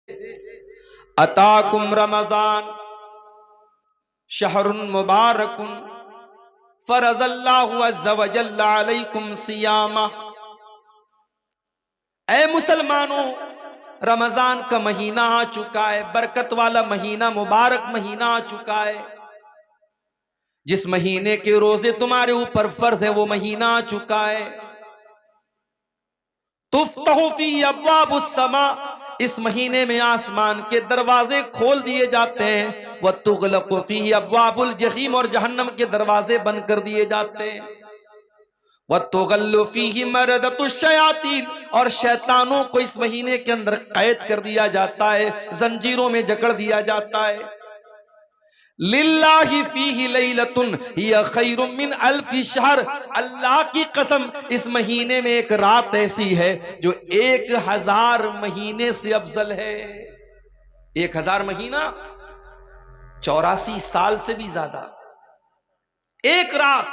अताकुम रमजान शहरुन मुबारकुन फरज़ल्लाहु अज़्ज़ा व जल्ला अलैकुम सियामा। ऐ मुसलमानों, रमजान का महीना आ चुका है, बरकत वाला महीना, मुबारक महीना आ चुका है। जिस महीने के रोजे तुम्हारे ऊपर फर्ज है वो महीना आ चुका है। तुफ्तहु फी अब्वाबुस समा, इस महीने में आसमान के दरवाजे खोल दिए जाते हैं। वह तुगलक़ु फीही अब्वाबुल जहीम, और जहन्नम के दरवाजे बंद कर दिए जाते हैं। वह तुगल्लु फीही मरदतुश शयातीन, और शैतानों को इस महीने के अंदर कैद कर दिया जाता है, जंजीरों में जकड़ दिया जाता है। लिल्लाहि फीही लैलतुन हिया खैरुम मिन अल्फि शहर, अल्लाह की कसम इस महीने में एक रात ऐसी है जो 1000 महीने से अफजल है। 1000 महीना 84 साल से भी ज्यादा। एक रात,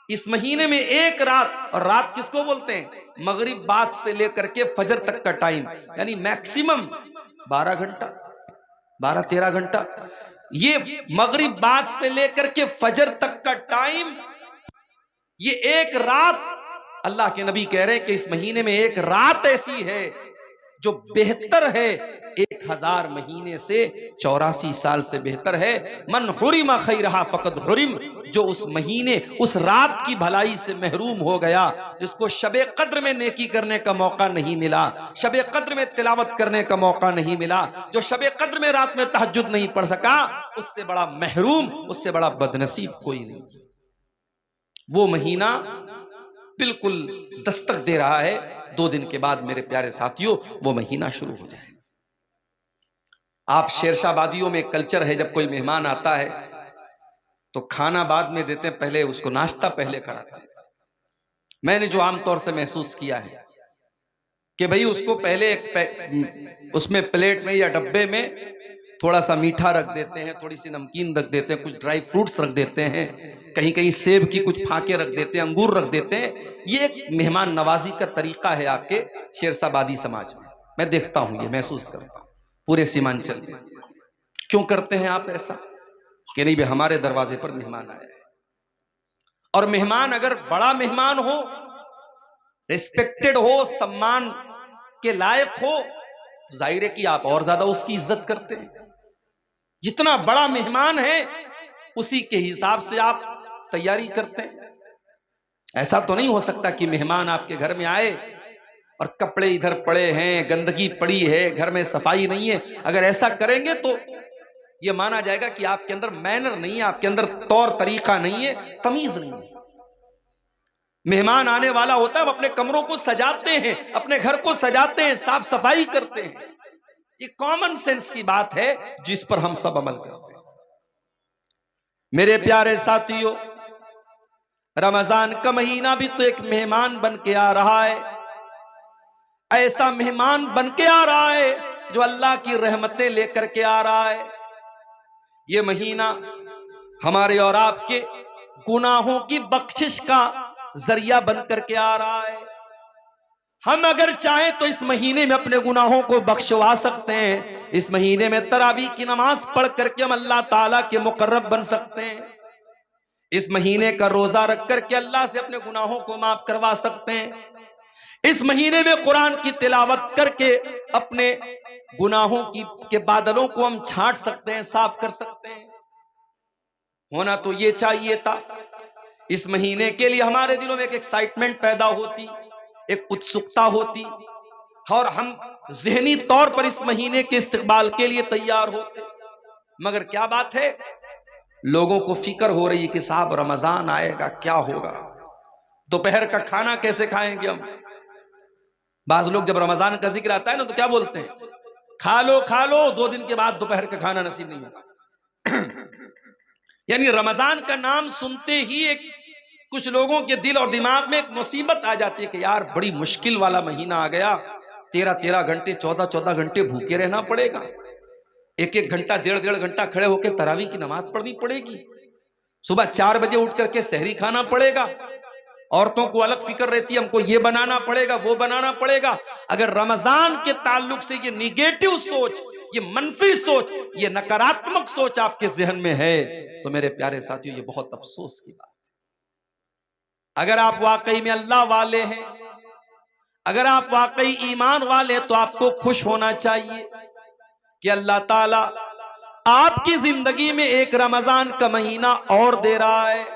इस महीने में एक रात, और रात किसको बोलते हैं? मगरिब बाद से लेकर के फजर तक का टाइम, यानी मैक्सिमम 12 घंटा, 12-13 घंटा। ये मगरिब बाद से लेकर के फजर तक का टाइम, ये एक रात, अल्लाह के नबी कह रहे हैं कि इस महीने में एक रात ऐसी है जो बेहतर है 1000 महीने से, 84 साल से बेहतर है। मन हुरिमा खैरहा फकद हुरिम, जो उस महीने, उस रात की भलाई से महरूम हो गया, जिसको शबे कद्र में नेकी करने का मौका नहीं मिला, शबे कद्र में तिलावत करने का मौका नहीं मिला, जो शबे कद्र में रात में तहज्जुद नहीं पढ़ सका, उससे बड़ा महरूम, उससे बड़ा बदनसीब कोई नहीं। वो महीना बिल्कुल दस्तक दे रहा है। 2 दिन के बाद मेरे प्यारे साथियों वो महीना शुरू हो जाए। आप शेरशाबादियों में कल्चर है, जब कोई मेहमान आता है तो खाना बाद में देते हैं, पहले उसको नाश्ता पहले कराते हैं। मैंने जो आमतौर से महसूस किया है कि भाई उसको पहले उसमें प्लेट में या डब्बे में थोड़ा सा मीठा रख देते हैं, थोड़ी सी नमकीन रख देते हैं, कुछ ड्राई फ्रूट्स रख देते हैं, कहीं कहीं सेब की कुछ फाके रख देते हैं, अंगूर रख देते हैं। ये एक मेहमान नवाजी का तरीका है आपके शेरशाबादी समाज में। मैं देखता हूं, ये महसूस करता हूं पूरे सीमांचल में। क्यों करते हैं आप ऐसा? कि नहीं भाई हमारे दरवाजे पर मेहमान आया है, और मेहमान अगर बड़ा मेहमान हो, रिस्पेक्टेड हो, सम्मान के लायक हो, तो जाहिर है कि आप और ज्यादा उसकी इज्जत करते हैं। जितना बड़ा मेहमान है उसी के हिसाब से आप तैयारी करते हैं। ऐसा तो नहीं हो सकता कि मेहमान आपके घर में आए और कपड़े इधर पड़े हैं, गंदगी पड़ी है, घर में सफाई नहीं है। अगर ऐसा करेंगे तो यह माना जाएगा कि आपके अंदर मैनर नहीं है, आपके अंदर तौर तरीका नहीं है, तमीज नहीं है। मेहमान आने वाला होता है, हम अपने कमरों को सजाते हैं, अपने घर को सजाते हैं, साफ सफाई करते हैं। ये कॉमन सेंस की बात है जिस पर हम सब अमल करते हैं। मेरे प्यारे साथियों, रमजान का महीना भी तो एक मेहमान बन के आ रहा है। ऐसा मेहमान बन के आ रहा है जो अल्लाह की रहमतें लेकर के आ रहा है। ये महीना हमारे और आपके गुनाहों की बख्शिश का जरिया बन करके आ रहा है। हम अगर चाहें तो इस महीने में अपने गुनाहों को बख्शवा सकते हैं। इस महीने में तरावीह की नमाज पढ़ करके हम अल्लाह ताला के मुकर्रब बन सकते हैं। इस महीने का रोजा रख करके अल्लाह से अपने गुनाहों को माफ करवा सकते हैं। इस महीने में कुरान की तिलावत करके अपने गुनाहों के बादलों को हम छांट सकते हैं, साफ कर सकते हैं। होना तो ये चाहिए था, इस महीने के लिए हमारे दिलों में एक एक्साइटमेंट पैदा होती, एक उत्सुकता होती, और हम ज़हनी तौर पर इस महीने के इस्तकबाल के लिए तैयार होते। मगर क्या बात है, लोगों को फिक्र हो रही है कि साहब रमजान आएगा, क्या होगा, दोपहर का खाना कैसे खाएंगे हम। बाज लोग जब रमजान का जिक्र आता है ना तो क्या बोलते हैं, खा लो 2 दिन के बाद दोपहर का खाना नसीब नहीं होगा। यानी रमजान का नाम सुनते ही एक कुछ लोगों के दिल और दिमाग में एक मुसीबत आ जाती है कि यार बड़ी मुश्किल वाला महीना आ गया, 13-13 घंटे 14-14 घंटे भूखे रहना पड़ेगा, 1-1 घंटा 1.5-1.5 घंटा खड़े होकर तरावी की नमाज पढ़नी पड़ेगी, सुबह 4 बजे उठ करके सहरी खाना पड़ेगा, औरतों को अलग फिक्र रहती है, हमको ये बनाना पड़ेगा, वो बनाना पड़ेगा। अगर रमजान के ताल्लुक से ये निगेटिव सोच, ये मनफी सोच, ये नकारात्मक सोच आपके जहन में है, तो मेरे प्यारे साथियों ये बहुत अफसोस की बात है। अगर आप वाकई में अल्लाह वाले हैं, अगर आप वाकई ईमान वाले हैं, तो आपको खुश होना चाहिए कि अल्लाह ताला आपकी जिंदगी में एक रमजान का महीना और दे रहा है।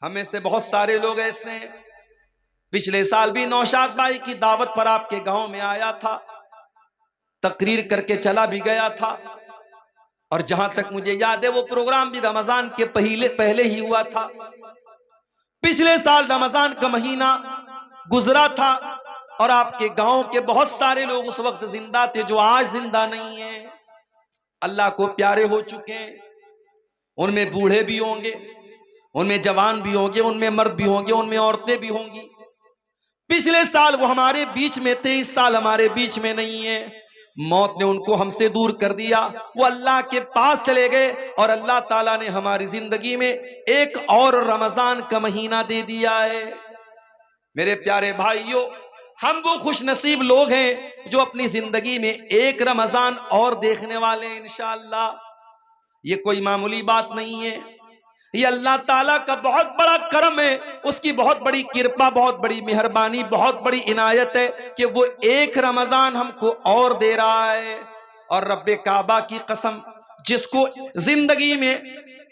हमें से बहुत सारे लोग ऐसे हैं, पिछले साल भी नौशाद भाई की दावत पर आपके गांव में आया था, तकरीर करके चला भी गया था, और जहां तक मुझे याद है वो प्रोग्राम भी रमजान के पहले ही हुआ था। पिछले साल रमजान का महीना गुजरा था और आपके गांव के बहुत सारे लोग उस वक्त जिंदा थे जो आज जिंदा नहीं है, अल्लाह को प्यारे हो चुके हैं। उनमें बूढ़े भी होंगे, उनमें जवान भी होंगे, उनमें मर्द भी होंगे, उनमें औरतें भी होंगी। पिछले साल वो हमारे बीच में थे, इस साल हमारे बीच में नहीं है। मौत ने उनको हमसे दूर कर दिया, वो अल्लाह के पास चले गए और अल्लाह ताला ने हमारी जिंदगी में एक और रमजान का महीना दे दिया है। मेरे प्यारे भाइयों, हम वो खुश नसीब लोग हैं जो अपनी जिंदगी में एक रमजान और देखने वाले हैं इंशाअल्लाह। ये कोई मामूली बात नहीं है, ये अल्लाह ताला का बहुत बड़ा करम है, उसकी बहुत बड़ी कृपा, बहुत बड़ी मेहरबानी, बहुत बड़ी इनायत है कि वो एक रमजान हमको और दे रहा है। और रब्बे काबा की कसम, जिसको जिंदगी में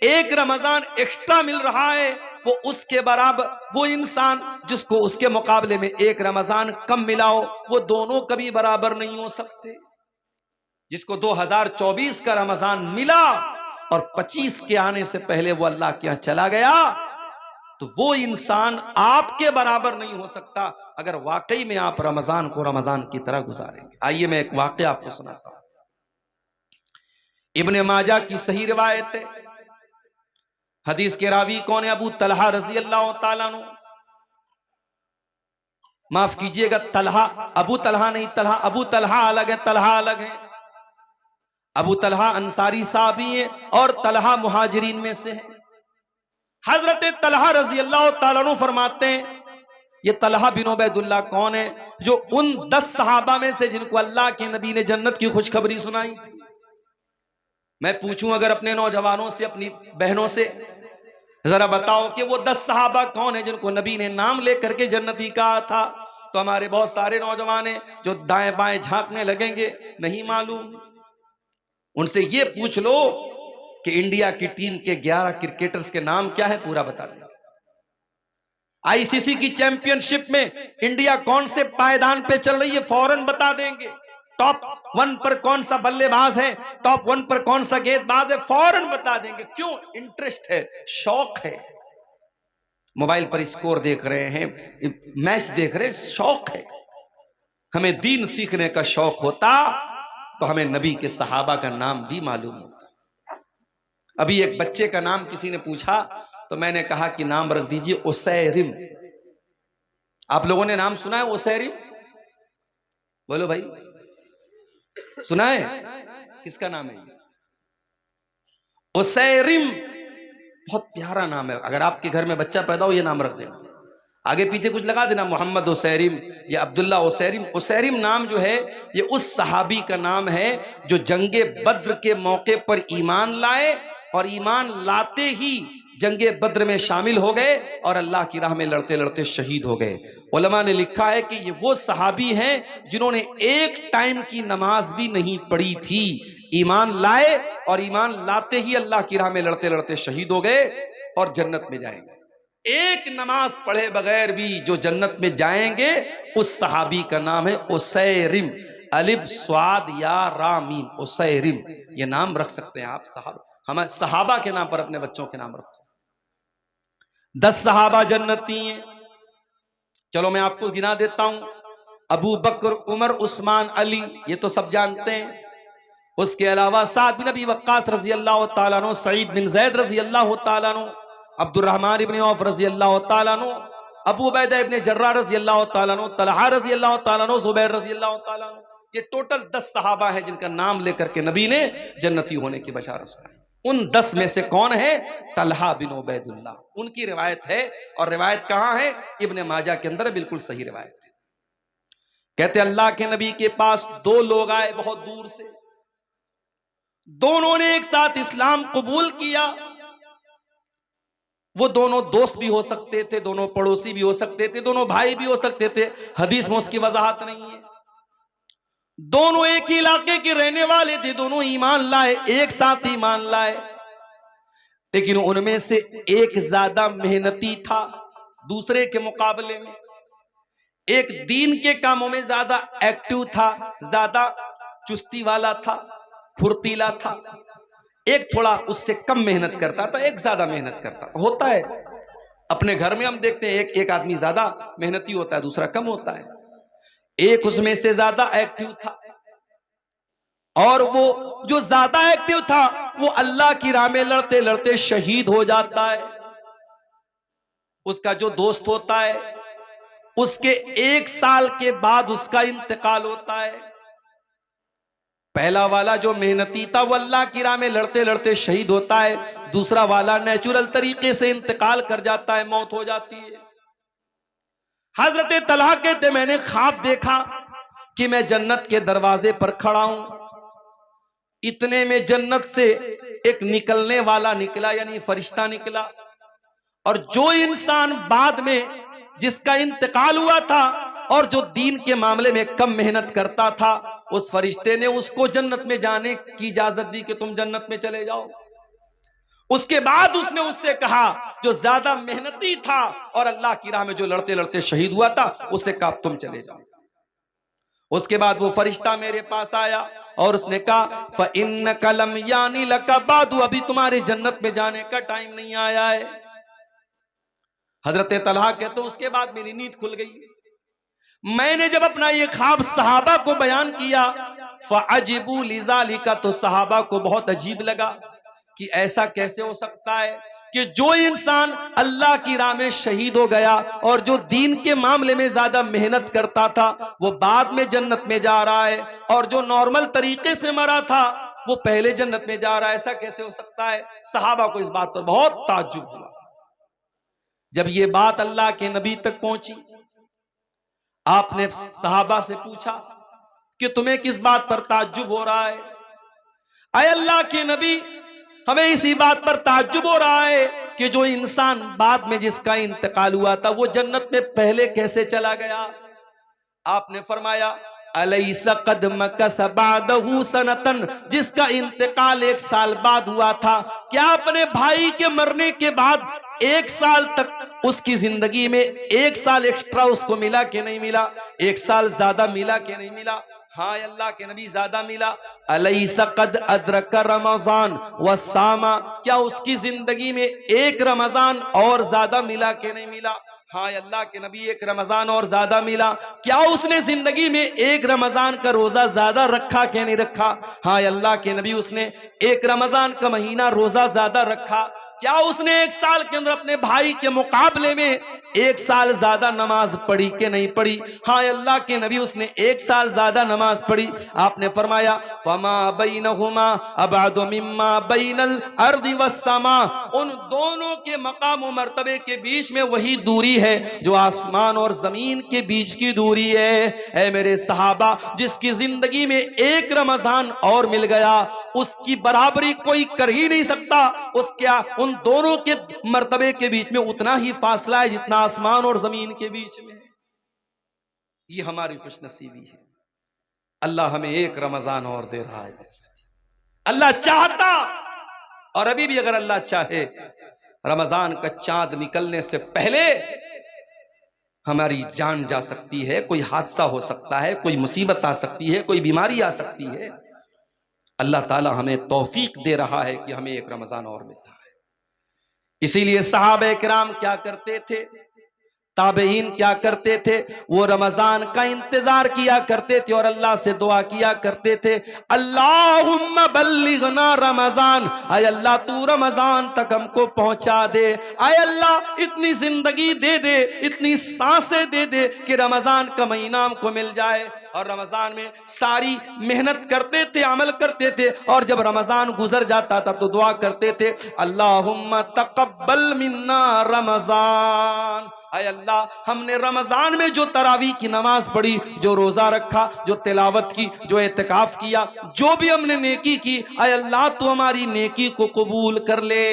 एक रमजान एक्स्ट्रा मिल रहा है, वो उसके बराबर, वो इंसान जिसको उसके मुकाबले में एक रमजान कम मिला हो, वो दोनों कभी बराबर नहीं हो सकते। जिसको 2024 का रमजान मिला और 25 के आने से पहले वो अल्लाह के यहां चला गया, तो वो इंसान आपके बराबर नहीं हो सकता अगर वाकई में आप रमजान को रमजान की तरह गुजारेंगे। आइए मैं एक वाकया आपको सुनाता हूं। इब्ने माजा की सही रिवायत है। हदीस के रावी कौन है? अबू तलहा रजी अल्लाह ताला अन्हु। माफ कीजिएगा, तलहा, अबू तलहा नहीं, तलहा, अबू तलहा अलग है, तलहा अलग है। अबू तलहा अंसारी साहबी है और तलहा मुहाजिरीन में से है। हजरत तलहा रजी अल्लाह ताला अन्हु फरमाते हैं, ये तलहा बिन उबैदुल्लाह कौन है? जो उन 10 सहाबा में से जिनको अल्लाह के नबी ने जन्नत की खुशखबरी सुनाई थी। मैं पूछूं अगर अपने नौजवानों से, अपनी बहनों से, जरा बताओ कि वो 10 सहाबा कौन है जिनको नबी ने नाम लेकर के जन्नती कहा था, तो हमारे बहुत सारे नौजवान हैं जो दाएं बाएं झांकने लगेंगे, नहीं मालूम। उनसे ये पूछ लो कि इंडिया की टीम के 11 क्रिकेटर्स के नाम क्या है, पूरा बता देंगे। आईसीसी की चैंपियनशिप में इंडिया कौन से पायदान पे चल रही है, फौरन बता देंगे। टॉप 1 पर कौन सा बल्लेबाज है, टॉप 1 पर कौन सा गेंदबाज है, फौरन बता देंगे। क्यों? इंटरेस्ट है, शौक है। मोबाइल पर स्कोर देख रहे हैं, मैच देख रहे हैं, शौक है। हमें दीन सीखने का शौक होता तो हमें नबी के सहाबा का नाम भी मालूम होता। अभी एक बच्चे का नाम किसी ने पूछा तो मैंने कहा कि नाम रख दीजिए उसैरिम। आप लोगों ने नाम सुना है उसैरिम? बोलो भाई, सुना है? किसका नाम है उसैरिम? बहुत प्यारा नाम है। अगर आपके घर में बच्चा पैदा हो, ये नाम रख देना, आगे पीछे कुछ लगा देना, मोहम्मद उसैरिम या अब्दुल्ला उसैरिम। उसैरिम नाम जो है ये उस सहाबी का नाम है जो जंगे बद्र के मौके पर ईमान लाए और ईमान लाते ही जंगे बद्र में शामिल हो गए और अल्लाह की राह में लड़ते लड़ते शहीद हो गए। उलमा ने लिखा है कि ये वो सहाबी हैं जिन्होंने एक टाइम की नमाज भी नहीं पढ़ी थी, ईमान लाए और ईमान लाते ही अल्लाह की राह में लड़ते लड़ते शहीद हो गए और जन्नत में जाएंगे। एक नमाज पढ़े बगैर भी जो जन्नत में जाएंगे, उस सहाबी का नाम है उसैरिम। अलिफ स्वाद या रामीम, उसैरिम। ये नाम रख सकते हैं आप। हमें सहाबा के नाम पर अपने बच्चों के नाम रखो। 10 सहाबा जन्नती हैं। चलो मैं आपको गिना देता हूं। अबू बकर, उमर, उस्मान, अली, ये तो सब जानते हैं। उसके अलावा साद बिन अबी वक्कास रजी अल्लाह तआला अन्हु, सईद बिन ज़ैद रजी अल्लाह तआला अन्हु, अब्दुर्रहमान इब्न औफ रजी अल्लाह तआला अन्हु, अबू उबैदा इब्न जर्राह रजी अल्लाह तआला अन्हु, तलहा रजी अल्लाह तआला अन्हु, जुबैर रजी अल्लाह तआला अन्हु। ये टोटल 10 सहाबा है जिनका नाम लेकर के नबी ने जन्नती होने की बशारत सुनाई। उन 10 में से कौन है? तलहा बिन उबैदुल्लाह, उनकी रिवायत है। और रिवायत कहां है? इब्ने माजा के अंदर, बिल्कुल सही रिवायत है। कहते अल्लाह के नबी के पास 2 लोग आए बहुत दूर से, दोनों ने एक साथ इस्लाम कबूल किया। वो दोनों दोस्त भी हो सकते थे, दोनों पड़ोसी भी हो सकते थे, दोनों भाई भी हो सकते थे, हदीस में उसकी वजाहत नहीं है। दोनों एक ही इलाके के रहने वाले थे, दोनों ईमान लाए, एक साथ ईमान लाए, लेकिन उनमें से एक ज्यादा मेहनती था दूसरे के मुकाबले में। एक दीन के कामों में ज्यादा एक्टिव था, ज्यादा चुस्ती वाला था, फुर्तीला था। एक थोड़ा उससे कम मेहनत करता था, एक ज्यादा मेहनत करता था। होता है अपने घर में, हम देखते हैं एक आदमी ज्यादा मेहनती होता है, दूसरा कम होता है। एक उसमें से ज्यादा एक्टिव था, और वो जो ज्यादा एक्टिव था वो अल्लाह की राह में लड़ते लड़ते शहीद हो जाता है। उसका जो दोस्त होता है, उसके 1 साल के बाद उसका इंतकाल होता है। पहला वाला जो मेहनती था वो अल्लाह की राह में लड़ते लड़ते शहीद होता है, दूसरा वाला नेचुरल तरीके से इंतकाल कर जाता है, मौत हो जाती है। हजरत तलहा कहते मैंने ख्वाब देखा कि मैं जन्नत के दरवाजे पर खड़ा हूं, इतने में जन्नत से एक निकलने वाला निकला, यानी फरिश्ता निकला, और जो इंसान बाद में जिसका इंतकाल हुआ था और जो दीन के मामले में कम मेहनत करता था, उस फरिश्ते ने उसको जन्नत में जाने की इजाजत दी कि तुम जन्नत में चले जाओ। उसके बाद उसने उससे कहा जो ज्यादा मेहनती था और अल्लाह की राह में जो लड़ते लड़ते शहीद हुआ था, उससे कहा तुम चले जाओ। उसके बाद वो फरिश्ता मेरे पास आया और उसने कहा फ़इन्नका लम यानी लका बादु, अभी तुम्हारे जन्नत में जाने का टाइम नहीं आया है। हजरत तलहा कहते तो उसके बाद मेरी नींद खुल गई। मैंने जब अपना ये ख्वाब सहाबा को बयान किया, फ़अजिबू लिज़ालिका, तो सहाबा को बहुत अजीब लगा कि ऐसा कैसे हो सकता है कि जो इंसान अल्लाह की राह में शहीद हो गया और जो दीन के मामले में ज्यादा मेहनत करता था वो बाद में जन्नत में जा रहा है, और जो नॉर्मल तरीके से मरा था वो पहले जन्नत में जा रहा है, ऐसा कैसे हो सकता है। सहाबा को इस बात पर बहुत ताज्जुब हुआ। जब ये बात अल्लाह के नबी तक पहुंची, आपने सहाबा से पूछा कि तुम्हें किस बात पर ताज्जुब हो रहा है। आए अल्लाह के नबी, हमें इसी बात पर ताज्जुब हो रहा है कि जो इंसान बाद में जिसका इंतकाल हुआ था वो जन्नत में पहले कैसे चला गया। आपने फरमाया अलैसा कद मकस बादहू सनतन, जिसका इंतकाल 1 साल बाद हुआ था, क्या अपने भाई के मरने के बाद 1 साल तक उसकी जिंदगी में 1 साल एक्स्ट्रा उसको मिला कि नहीं मिला? 1 साल ज्यादा मिला कि नहीं मिला? हाँ अल्लाह के नबी, ज्यादा मिला। अलैसा कद अदरक रमजान व सामा, क्या उसकी जिंदगी में 1 रमजान और ज्यादा मिला कि नहीं मिला? हाँ अल्लाह के नबी, 1 रमजान और ज्यादा मिला। क्या उसने जिंदगी में 1 रमजान का रोजा ज्यादा रखा कि नहीं रखा? हाँ अल्लाह के नबी, उसने 1 रमजान का महीना रोजा ज्यादा रखा। क्या उसने 1 साल के अंदर अपने भाई के मुकाबले में 1 साल ज्यादा नमाज पढ़ी कि नहीं पढ़ी? हाँ अल्लाह के नबी, उसने 1 साल ज्यादा नमाज पढ़ी। आपने फरमाया फमा बैनहुमा अबादु मिम्मा बैनल अर्दि वस्समा, उन दोनों के मकाम और मर्तबे के बीच में वही दूरी है जो आसमान और जमीन के बीच की दूरी है। ऐ मेरे सहाबा, जिसकी जिंदगी में 1 रमजान और मिल गया उसकी बराबरी कोई कर ही नहीं सकता। उसके उन दोनों के मर्तबे के बीच में उतना ही फासला है जितना आसमान और जमीन के बीच में है। ये हमारी खुशनसीबी है। अल्लाह हमें 1 रमजान और दे रहा है। अल्लाह चाहता, और अभी भी अगर अल्लाह चाहे, रमजान का चांद निकलने से पहले हमारी जान जा सकती है, कोई हादसा हो सकता है, कोई मुसीबत आ सकती है, कोई बीमारी आ सकती है। अल्लाह ताला हमें तौफीक दे रहा है कि हमें 1 रमजान और मिलता है। इसीलिए सहाबा किराम क्या करते थे, ताबईन क्या करते थे, वो रमजान का इंतजार किया करते थे और अल्लाह से दुआ किया करते थे, अल्लाहुम्मा बल्लिगना रमजान, आय अल्लाह तू रमजान तक हमको पहुंचा दे, आय अल्लाह इतनी जिंदगी दे दे, इतनी सांसें दे दे कि रमजान का महीना हमको मिल जाए। और रमजान में सारी मेहनत करते थे, अमल करते थे, और जब रमजान गुजर जाता था तो दुआ करते थे, अल्लाहुम्मा तक़ब्बल मिन्ना रमजान, आय अल्लाह हमने रमजान में जो तरावी की नमाज पढ़ी, जो रोजा रखा, जो तिलावत की, जो एतकाफ किया, जो भी हमने नेकी की, आय अल्लाह तू हमारी नेकी को कबूल कर ले।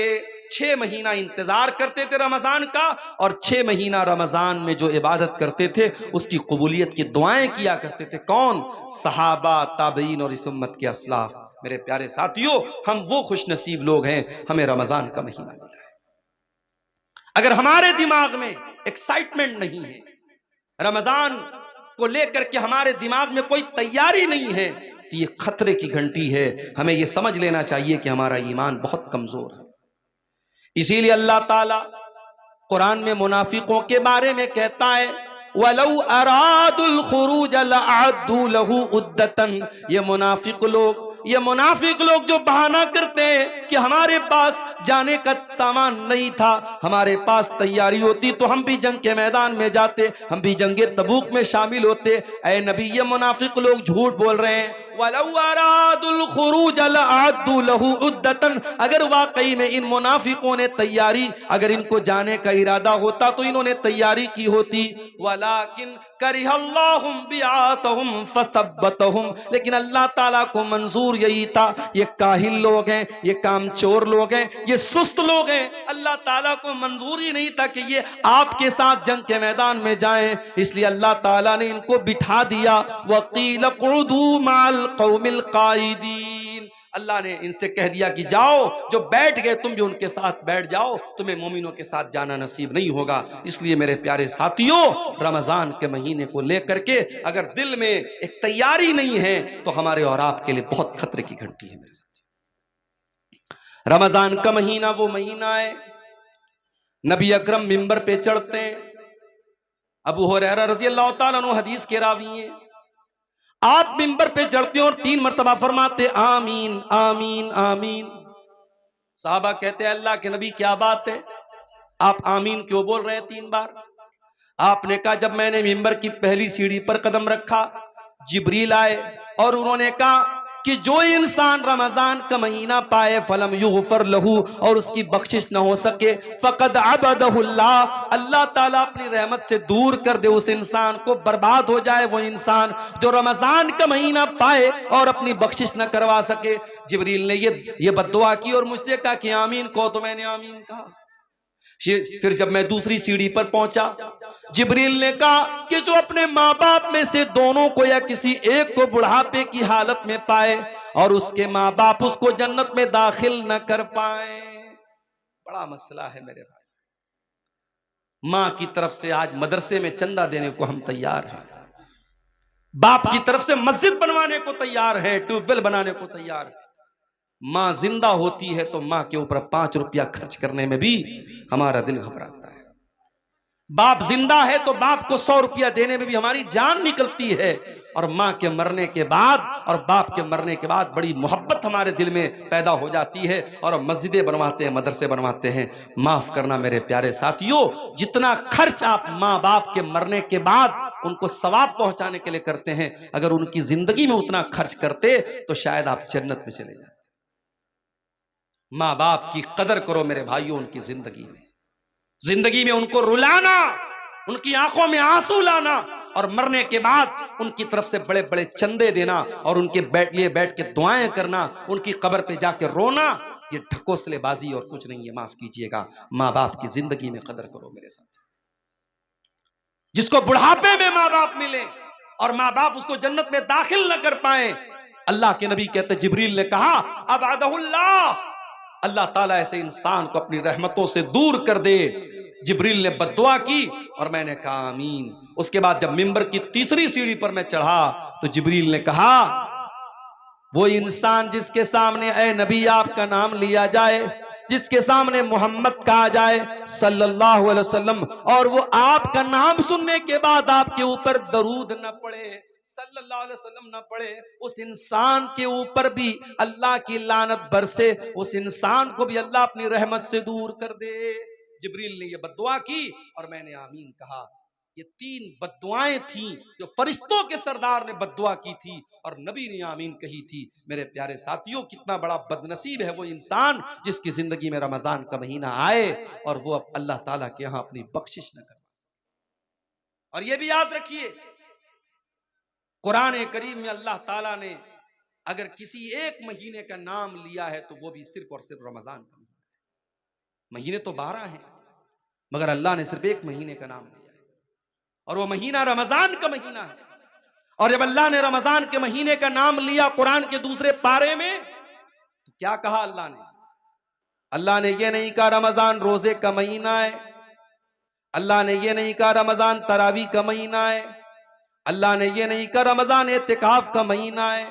6 महीना इंतजार करते थे रमजान का, और 6 महीना रमजान में जो इबादत करते थे उसकी कबूलियत की दुआएं किया करते थे। कौन? सहाबा, ताबईन और इस उम्मत के असलाफ। मेरे प्यारे साथियों, हम वो खुश नसीब लोग हैं, हमें रमजान का महीना मिला है। अगर हमारे दिमाग में एक्साइटमेंट नहीं है, रमजान को लेकर के हमारे दिमाग में कोई तैयारी नहीं है, तो ये खतरे की घंटी है। हमें ये समझ लेना चाहिए कि हमारा ईमान बहुत कमजोर है। इसीलिए अल्लाह ताला कुरान में मुनाफिकों के बारे में कहता है, वलौ अरादुल खुरूज लअद्दू लहू उद्दतन, ये मुनाफिक लोग जो बहाना करते हैं कि हमारे पास जाने का सामान नहीं था, हमारे पास तैयारी होती तो हम भी जंग के मैदान में जाते, हम भी जंगे तबूक में शामिल होते। ऐ नबी, ये मुनाफिक लोग झूठ बोल रहे हैं। वलौ अरादुल खुरूज लअद्दू लहू उद्दतन, अगर वाकई में इन मुनाफिकों ने तैयारी, अगर इनको जाने का इरादा होता तो इन्होंने तैयारी की होती। वलाकिन करिहल्लाहुम बिआतहुम फसब्बतहुम, लेकिन अल्लाह ताला को मंजूर यही था, ये काहिल लोग हैं, ये कामचोर लोग हैं, ये सुस्त लोग हैं। अल्लाह ताला को मंजूर ही नहीं था कि ये आपके साथ जंग के मैदान में जाएं, इसलिए अल्लाह ताला ने इनको बिठा दिया। वकील क़ुदू माल कौमिल कायदीन, अल्लाह ने इनसे कह दिया कि जाओ, जो बैठ गए तुम भी उनके साथ बैठ जाओ, तुम्हें मोमिनों के साथ जाना नसीब नहीं होगा। इसलिए मेरे प्यारे साथियों, रमजान के महीने को लेकर के अगर दिल में एक तैयारी नहीं है तो हमारे और आपके लिए बहुत खतरे की घंटी है। मेरे साथ रमजान का महीना वो महीना है, नबी अकरम मिंबर पे चढ़ते हैं। अबू हुरैरा रज़ी अल्लाह ताला अन्हु हदीस के रावी हैं। आप मिंबर पे चढ़ते और 3 मरतबा फरमाते आमीन आमीन आमीन। साहबा कहते हैं, अल्लाह के नबी क्या बात है, आप आमीन क्यों बोल रहे हैं 3 बार? आपने कहा, जब मैंने मिंबर की पहली सीढ़ी पर कदम रखा, जिब्रील आए और उन्होंने कहा कि जो इंसान रमजान का महीना पाए फलम युगफर लहू, और उसकी बख्शिश न हो सके, फकद अबदहुल्लाह, अल्लाह ताला अपनी रहमत से दूर कर दे उस इंसान को, बर्बाद हो जाए वो इंसान जो रमजान का महीना पाए और अपनी बख्शिश न करवा सके। जिब्रील ने ये बद्दुआ की और मुझसे कहा कि आमीन कहो, तो मैंने आमीन कहा। फिर जब मैं दूसरी सीढ़ी पर पहुंचा, जिब्रील ने कहा कि जो अपने माँ बाप में से दोनों को या किसी एक को बुढ़ापे की हालत में पाए और उसके माँ बाप उसको जन्नत में दाखिल न कर पाए। बड़ा मसला है मेरे भाई। माँ की तरफ से आज मदरसे में चंदा देने को हम तैयार हैं, बाप की तरफ से मस्जिद बनवाने को तैयार है, ट्यूबवेल बनाने को तैयार है। माँ जिंदा होती है तो माँ के ऊपर 5 रुपया खर्च करने में भी हमारा दिल घबराता है। बाप जिंदा है तो बाप को 100 रुपया देने में भी हमारी जान निकलती है। और माँ के मरने के बाद और बाप के मरने के बाद बड़ी मोहब्बत हमारे दिल में पैदा हो जाती है और मस्जिदें बनवाते हैं, मदरसे बनवाते हैं। माफ करना मेरे प्यारे साथियों, जितना खर्च आप माँ बाप के मरने के बाद उनको सवाब पहुंचाने के लिए करते हैं, अगर उनकी जिंदगी में उतना खर्च करते तो शायद आप जन्नत में चले जाते। माँ बाप की कदर करो मेरे भाइयों, उनकी जिंदगी में उनको रुलाना, उनकी आंखों में आंसू लाना और मरने के बाद उनकी तरफ से बड़े बड़े चंदे देना और उनके लिए बैठ के दुआएं करना, उनकी कब्र पे जाके रोना, ये ढकोसलेबाजी और कुछ नहीं है। माफ कीजिएगा, माँ बाप की जिंदगी में कदर करो मेरे साथ। जिसको बुढ़ापे में माँ बाप मिले और माँ बाप उसको जन्नत में दाखिल न कर पाए, अल्लाह के नबी कहते, जिब्रील ने कहा अबअदहुल्लाह, अल्लाह ताला ऐसे इंसान को अपनी रहमतों से दूर कर दे। जिब्रील ने बद्दुआ की और मैंने कहा आमीन। उसके बाद जब मिंबर की तीसरी सीढ़ी पर मैं चढ़ा तो जिब्रील ने कहा, वो इंसान जिसके सामने ऐ नबी आपका नाम लिया जाए, जिसके सामने मोहम्मद कहा जाए सल्लल्लाहु अलैहि वसल्लम, और वो आपका नाम सुनने के बाद आपके ऊपर दरूद न पड़े, सल्लल्लाहु अलैहि वसल्लम न पड़े, उस इंसान के ऊपर भी अल्लाह की लानत बरसे, उस इंसान को भी अल्लाह अपनी रहमत से दूर कर दे। जिब्रील ने ये बद्दुआ की और मैंने आमीन कहा। ये 3 बद्दुआएं थी जो फरिश्तों के सरदार ने बद्दुआ की थी और नबी ने आमीन कही थी। मेरे प्यारे साथियों, कितना बड़ा बदनसीब है वो इंसान जिसकी जिंदगी में रमजान का महीना आए और वो अब अल्लाह ताला के यहां अपनी बख्शिश न करवा सके। और ये भी याद रखिए, कुरान करीम में अल्लाह ताला ने अगर किसी एक महीने का नाम लिया है तो वो भी सिर्फ और सिर्फ रमजान का महीना है। महीने तो 12 हैं, मगर अल्लाह ने सिर्फ एक महीने का नाम लिया है और वो महीना रमजान का महीना है। और जब अल्लाह ने रमजान के महीने का नाम लिया कुरान के दूसरे पारे में, तो क्या कहा अल्लाह ने? अल्लाह ने ये नहीं कहा रमजान रोजे का महीना है, अल्लाह ने ये नहीं कहा रमजान तरावी का महीना है, अल्लाह ने ये नहीं कहा रमजान एतिकाफ का महीना है,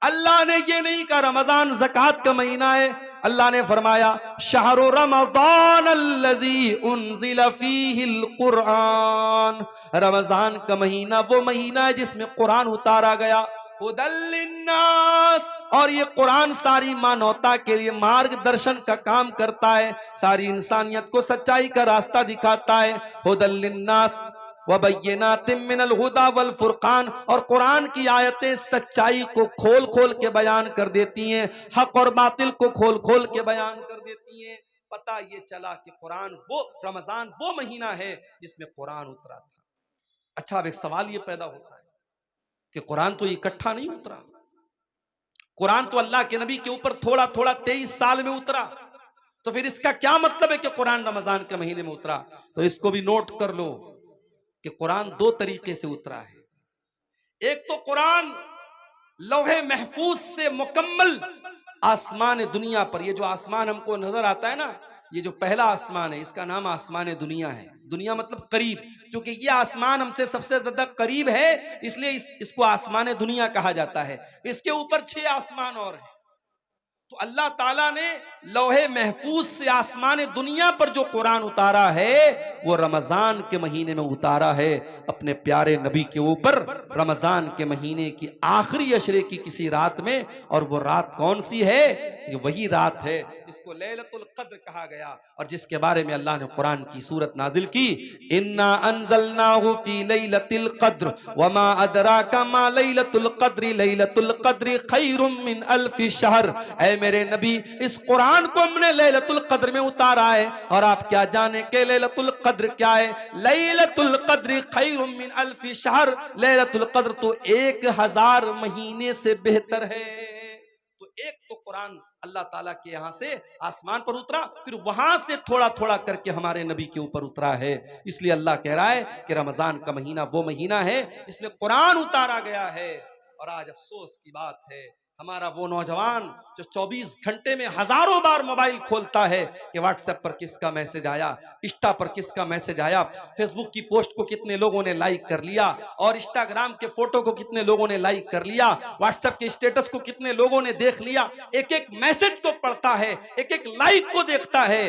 अल्लाह ने ये नहीं कहा रमजान ज़कात का महीना है। अल्लाह ने फरमाया शहरु रमज़ान अल्लज़ी उन्ज़िला फ़ीहिल कुरआन, रमजान का महीना वो महीना है जिसमें कुरान उतारा गया। हुदल लिन्नास, और ये कुरान सारी मानवता के लिए मार्गदर्शन का काम करता है, सारी इंसानियत को सच्चाई का रास्ता दिखाता है। हुदल लिन्नास वबय्यिनातिम मिनल हुदा वल फुरकान, और कुरान की आयतें सच्चाई को खोल खोल के बयान कर देती हैं, हक और बातिल को खोल खोल के बयान कर देती हैं। पता ये चला कि कुरान वो रमजान वो महीना है जिसमें कुरान उतरा था। अच्छा, अब एक सवाल ये पैदा होता है कि कुरान तो इकट्ठा नहीं उतरा, कुरान तो अल्लाह के नबी के ऊपर थोड़ा थोड़ा 23 साल में उतरा, तो फिर इसका क्या मतलब है कि कुरान रमजान के महीने में उतरा? तो इसको भी नोट कर लो कि कुरान 2 तरीके से उतरा है। एक तो कुरान लौहे महफूज से मुकम्मल आसमान दुनिया पर, ये जो आसमान हमको नजर आता है ना, ये जो पहला आसमान है इसका नाम आसमान दुनिया है। दुनिया मतलब करीब, क्योंकि ये आसमान हमसे सबसे ज्यादा करीब है इसलिए इसको आसमान दुनिया कहा जाता है। इसके ऊपर 6 आसमान और हैं। तो अल्लाह ताला ने लौहे महफूज से आसमान दुनिया पर जो कुरान उतारा है वो रमजान के महीने में उतारा है अपने प्यारे नबी के ऊपर, रमजान के महीने की आखिरी अशरे की किसी रात में। और वो रात कौन सी है? ये वही रात है जिसको लैलतुल कद्र कहा गया और जिसके बारे में अल्लाह ने कुरान की सूरत नाजिल की, इन्ना अंज़लनाहु फी लैलतिल कद्र वमा अदराका मा लैलतुल कद्र लैलतुल कद्र खैरुम मिन अल्फि शहर। ऐ मेरे नबी, इस कुरान को हमने लैलतुल कद्र में उतारा है और आप क्या जाने के लैलतुल कद्र क्या है? लैलतुल कद्र खैरुम मिन अल्फि शहर, लैलतुल कद्र तो 1000 महीने से बेहतर है। तो एक तो कुरान अल्लाह ताला के यहां से आसमान पर उतरा, फिर वहां से थोड़ा थोड़ा करके हमारे नबी के ऊपर उतरा है। इसलिए अल्लाह कह रहा है कि रमजान का महीना वो महीना है जिसमें कुरान उतारा गया है। और आज अफसोस की बात है, हमारा वो नौजवान जो 24 घंटे में हजारों बार मोबाइल खोलता है कि व्हाट्सएप पर किसका मैसेज आया, इंस्टा पर किसका मैसेज आया, फेसबुक की पोस्ट को कितने लोगों ने लाइक कर लिया, और इंस्टाग्राम के फोटो को कितने लोगों ने लाइक कर लिया, व्हाट्सएप के स्टेटस को कितने लोगों ने देख लिया। एक एक मैसेज को पढ़ता है, एक एक लाइक को देखता है।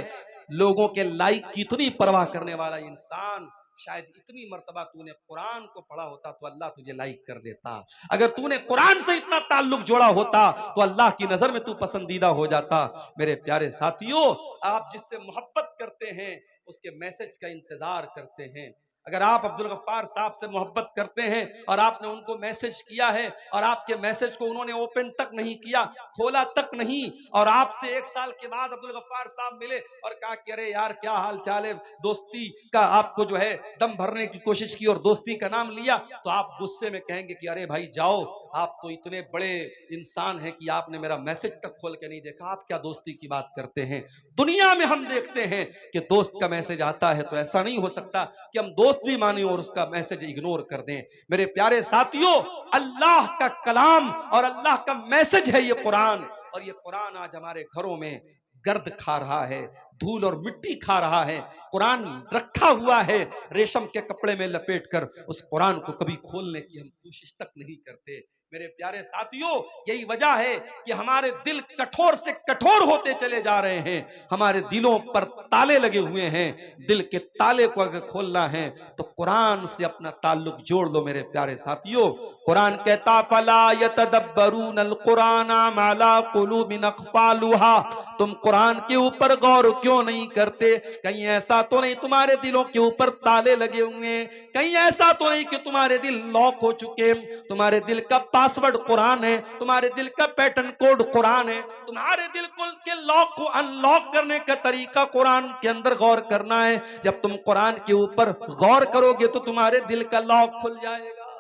लोगों के लाइक की इतनी परवाह करने वाला इंसान, शायद इतनी मर्तबा तूने कुरान को पढ़ा होता तो अल्लाह तुझे लाइक कर देता। अगर तूने कुरान से इतना ताल्लुक जोड़ा होता तो अल्लाह की नजर में तू पसंदीदा हो जाता। मेरे प्यारे साथियों, आप जिससे मोहब्बत करते हैं उसके मैसेज का इंतजार करते हैं। अगर आप अब्दुल गफ्फार साहब से मोहब्बत करते हैं और आपने उनको मैसेज किया है और आपके मैसेज को उन्होंने ओपन तक नहीं किया, खोला तक नहीं, और आपसे 1 साल के बाद अब्दुल गफ्फार साहब मिले और कहा कि अरे यार क्या हाल चाल है, दोस्ती का आपको जो है दम भरने की कोशिश की और दोस्ती का नाम लिया, तो आप गुस्से में कहेंगे कि अरे भाई जाओ, आप तो इतने बड़े इंसान हैं कि आपने मेरा मैसेज तक खोल के नहीं देखा, आप क्या दोस्ती की बात करते हैं। दुनिया में हम देखते हैं कि दोस्त का मैसेज आता है तो ऐसा नहीं हो सकता कि हम दोस्त भी माने और उसका मैसेज इग्नोर कर दें। मेरे प्यारे साथियों, अल्लाह का कलाम और अल्लाह का मैसेज है ये कुरान, और ये कुरान आज हमारे घरों में गर्द खा रहा है, धूल और मिट्टी खा रहा है। कुरान रखा हुआ है रेशम के कपड़े में लपेट कर, उस कुरान को कभी खोलने की हम कोशिश तक नहीं करते। मेरे प्यारे साथियों, यही वजह है कि हमारे दिल कठोर से कठोर होते चले जा रहे हैं। हमारे दिलों पर ताले लगे हुए हैं। दिल के ताले को अगर खोलना है तो कुरान से अपना ताल्लुक जोड़ लो मेरे प्यारे साथियों। कुरान कहता फला यतदब्बरूनल कुरान अला कुलूबिन अक़फ़ालुहा, तुम कुरान के ऊपर गौर क्यों नहीं करते? कहीं ऐसा तो नहीं तुम्हारे दिलों के ऊपर ताले लगे हुए हैं? कहीं ऐसा तो नहीं कि तुम्हारे दिल लॉक हो चुके? तुम्हारे दिल का पासवर्ड कुरान है, तुम्हारे दिल का पैटर्न कोड कुरान है। तुम्हारे दिल के लॉक को अनलॉक करने का तरीका कुरान के अंदर गौर करना है। जब तुम कुरान के ऊपर गौर करोगे तो तुम्हारे दिल का लॉक खुल जाएगा।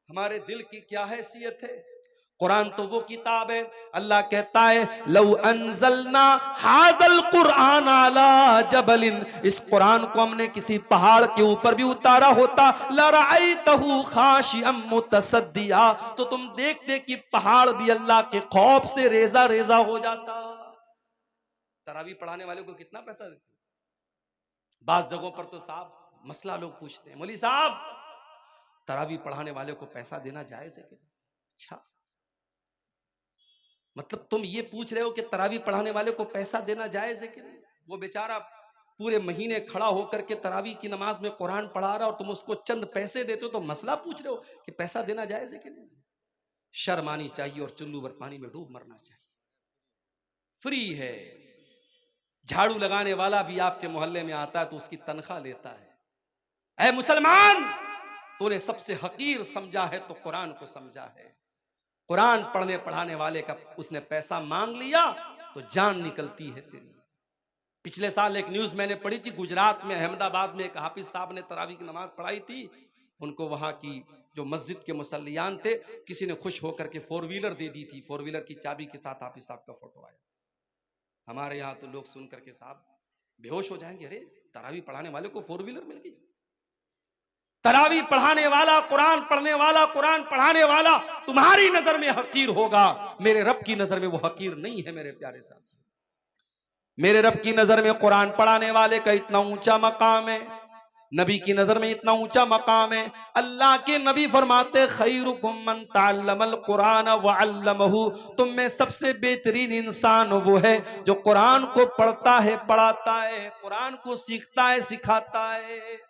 हमारे दिल की क्या हैसियत है? कुरान तो वो किताब है, अल्लाह कहता है लौ अंज़लना हाज़ल कुरान अला जबलिन, इस कुरान को हमने किसी पहाड़ के ऊपर भी उतारा होता लरअयतहु खाशिअम मुतसद्दिया, तो तुम देखते कि पहाड़ भी अल्लाह के खौफ से रेजा रेजा हो जाता। तरावी पढ़ाने वाले को कितना पैसा देते? बास जगहों पर तो साहब मसला लोग पूछते हैं, मौलवी साहब तरावी पढ़ाने वाले को पैसा देना जायज है कि? अच्छा, मतलब तुम ये पूछ रहे हो कि तरावी पढ़ाने वाले को पैसा देना जायज है कि नहीं? वो बेचारा पूरे महीने खड़ा होकर के तरावी की नमाज में कुरान पढ़ा रहा और तुम उसको चंद पैसे देते हो तो मसला पूछ रहे हो कि पैसा देना जायज है कि नहीं? शर्म आनी चाहिए और चुल्लू भर पानी में डूब मरना चाहिए। फ्री है। झाड़ू लगाने वाला भी आपके मोहल्ले में आता है तो उसकी तनख्वाह लेता है। ऐ मुसलमान, तूने सबसे हकीर समझा है तो कुरान को समझा है। कुरान पढ़ने पढ़ाने वाले का उसने पैसा मांग लिया तो जान निकलती है तेरी। पिछले साल एक न्यूज मैंने पढ़ी थी, गुजरात में अहमदाबाद में एक हाफिज साहब ने तरावी की नमाज पढ़ाई थी। उनको वहां की जो मस्जिद के मुसल्लियान थे, किसी ने खुश होकर के 4 व्हीलर दे दी थी। 4 व्हीलर की चाबी के साथ हाफिज साहब का फोटो आया। हमारे यहाँ तो लोग सुन करके साहब बेहोश हो जाएंगे, अरे तरावी पढ़ाने वाले को 4 व्हीलर मिल गई। तरावी पढ़ाने वाला, कुरान पढ़ने वाला, कुरान पढ़ाने वाला तुम्हारी नजर में हकीर होगा, मेरे रब की नजर में वो हकीर नहीं है। मेरे प्यारे साथी, मेरे रब की नजर में कुरान पढ़ाने वाले का इतना ऊंचा मकाम है, नबी की नजर में इतना ऊंचा मकाम है। अल्लाह के नबी फरमाते खैरुकुम मन तअल्लमल कुरान व अल्लमहु, तुम में सबसे बेहतरीन इंसान वो है जो कुरान को पढ़ता है, पढ़ाता है, कुरान को सीखता है, सिखाता है।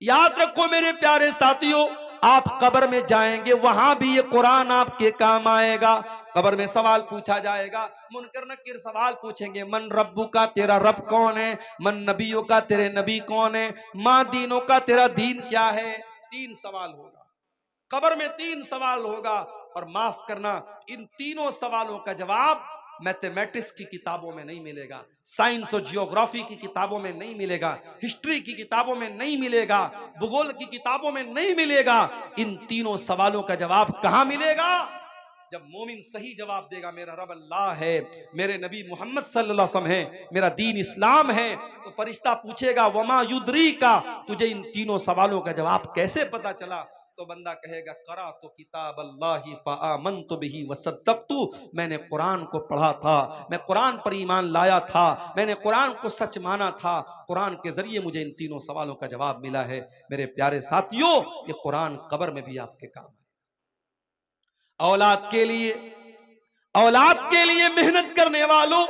याद रखो मेरे प्यारे साथियों, आप कब्र में जाएंगे वहां भी ये कुरान आपके काम आएगा। कब्र में सवाल पूछा जाएगा, मुनकर नकीर सवाल पूछेंगे, मन रब्बू का, तेरा रब कौन है? मन नबियों का, तेरे नबी कौन है? माँ दीनों का, तेरा दीन क्या है? 3 सवाल होगा कब्र में, 3 सवाल होगा। और माफ करना, इन तीनों सवालों का जवाब मैथमेटिक्स की किताबों में नहीं मिलेगा, साइंस और जियोग्राफी की किताबों में नहीं मिलेगा, हिस्ट्री की किताबों में नहीं मिलेगा, भूगोल की किताबों में नहीं मिलेगा। इन तीनों सवालों का जवाब कहां मिलेगा? जब मोमिन सही जवाब देगा, मेरा रब अल्लाह है, मेरे नबी मोहम्मद सल्लल्लाहु अलैहि वसल्लम है, मेरा दीन इस्लाम है, तो फरिश्ता पूछेगा वमा युद्री का, तुझे इन तीनों सवालों का जवाब कैसे पता चला? तो बंदा कहेगा करा तो किताब अल्लाही फ़आमनतु बिही वसद्दक़तु, मैंने कुरान को पढ़ा था, मैं कुरान पर ईमान लाया था, मैंने कुरान को सच माना था, कुरान के जरिए मुझे इन तीनों सवालों का जवाब मिला है। मेरे प्यारे साथियों, ये कुरान कब्र में भी आपके काम है। औलाद के लिए मेहनत करने वालों,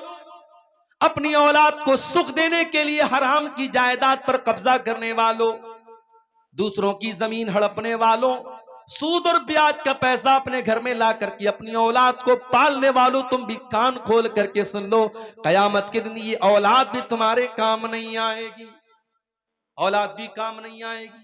अपनी औलाद को सुख देने के लिए हराम की जायदाद पर कब्जा करने वालों, दूसरों की जमीन हड़पने वालों, सूद और ब्याज का पैसा अपने घर में ला करके अपनी औलाद को पालने वालों, तुम भी कान खोल करके सुन लो, कयामत के दिन ये औलाद भी तुम्हारे काम नहीं आएगी, औलाद भी काम नहीं आएगी।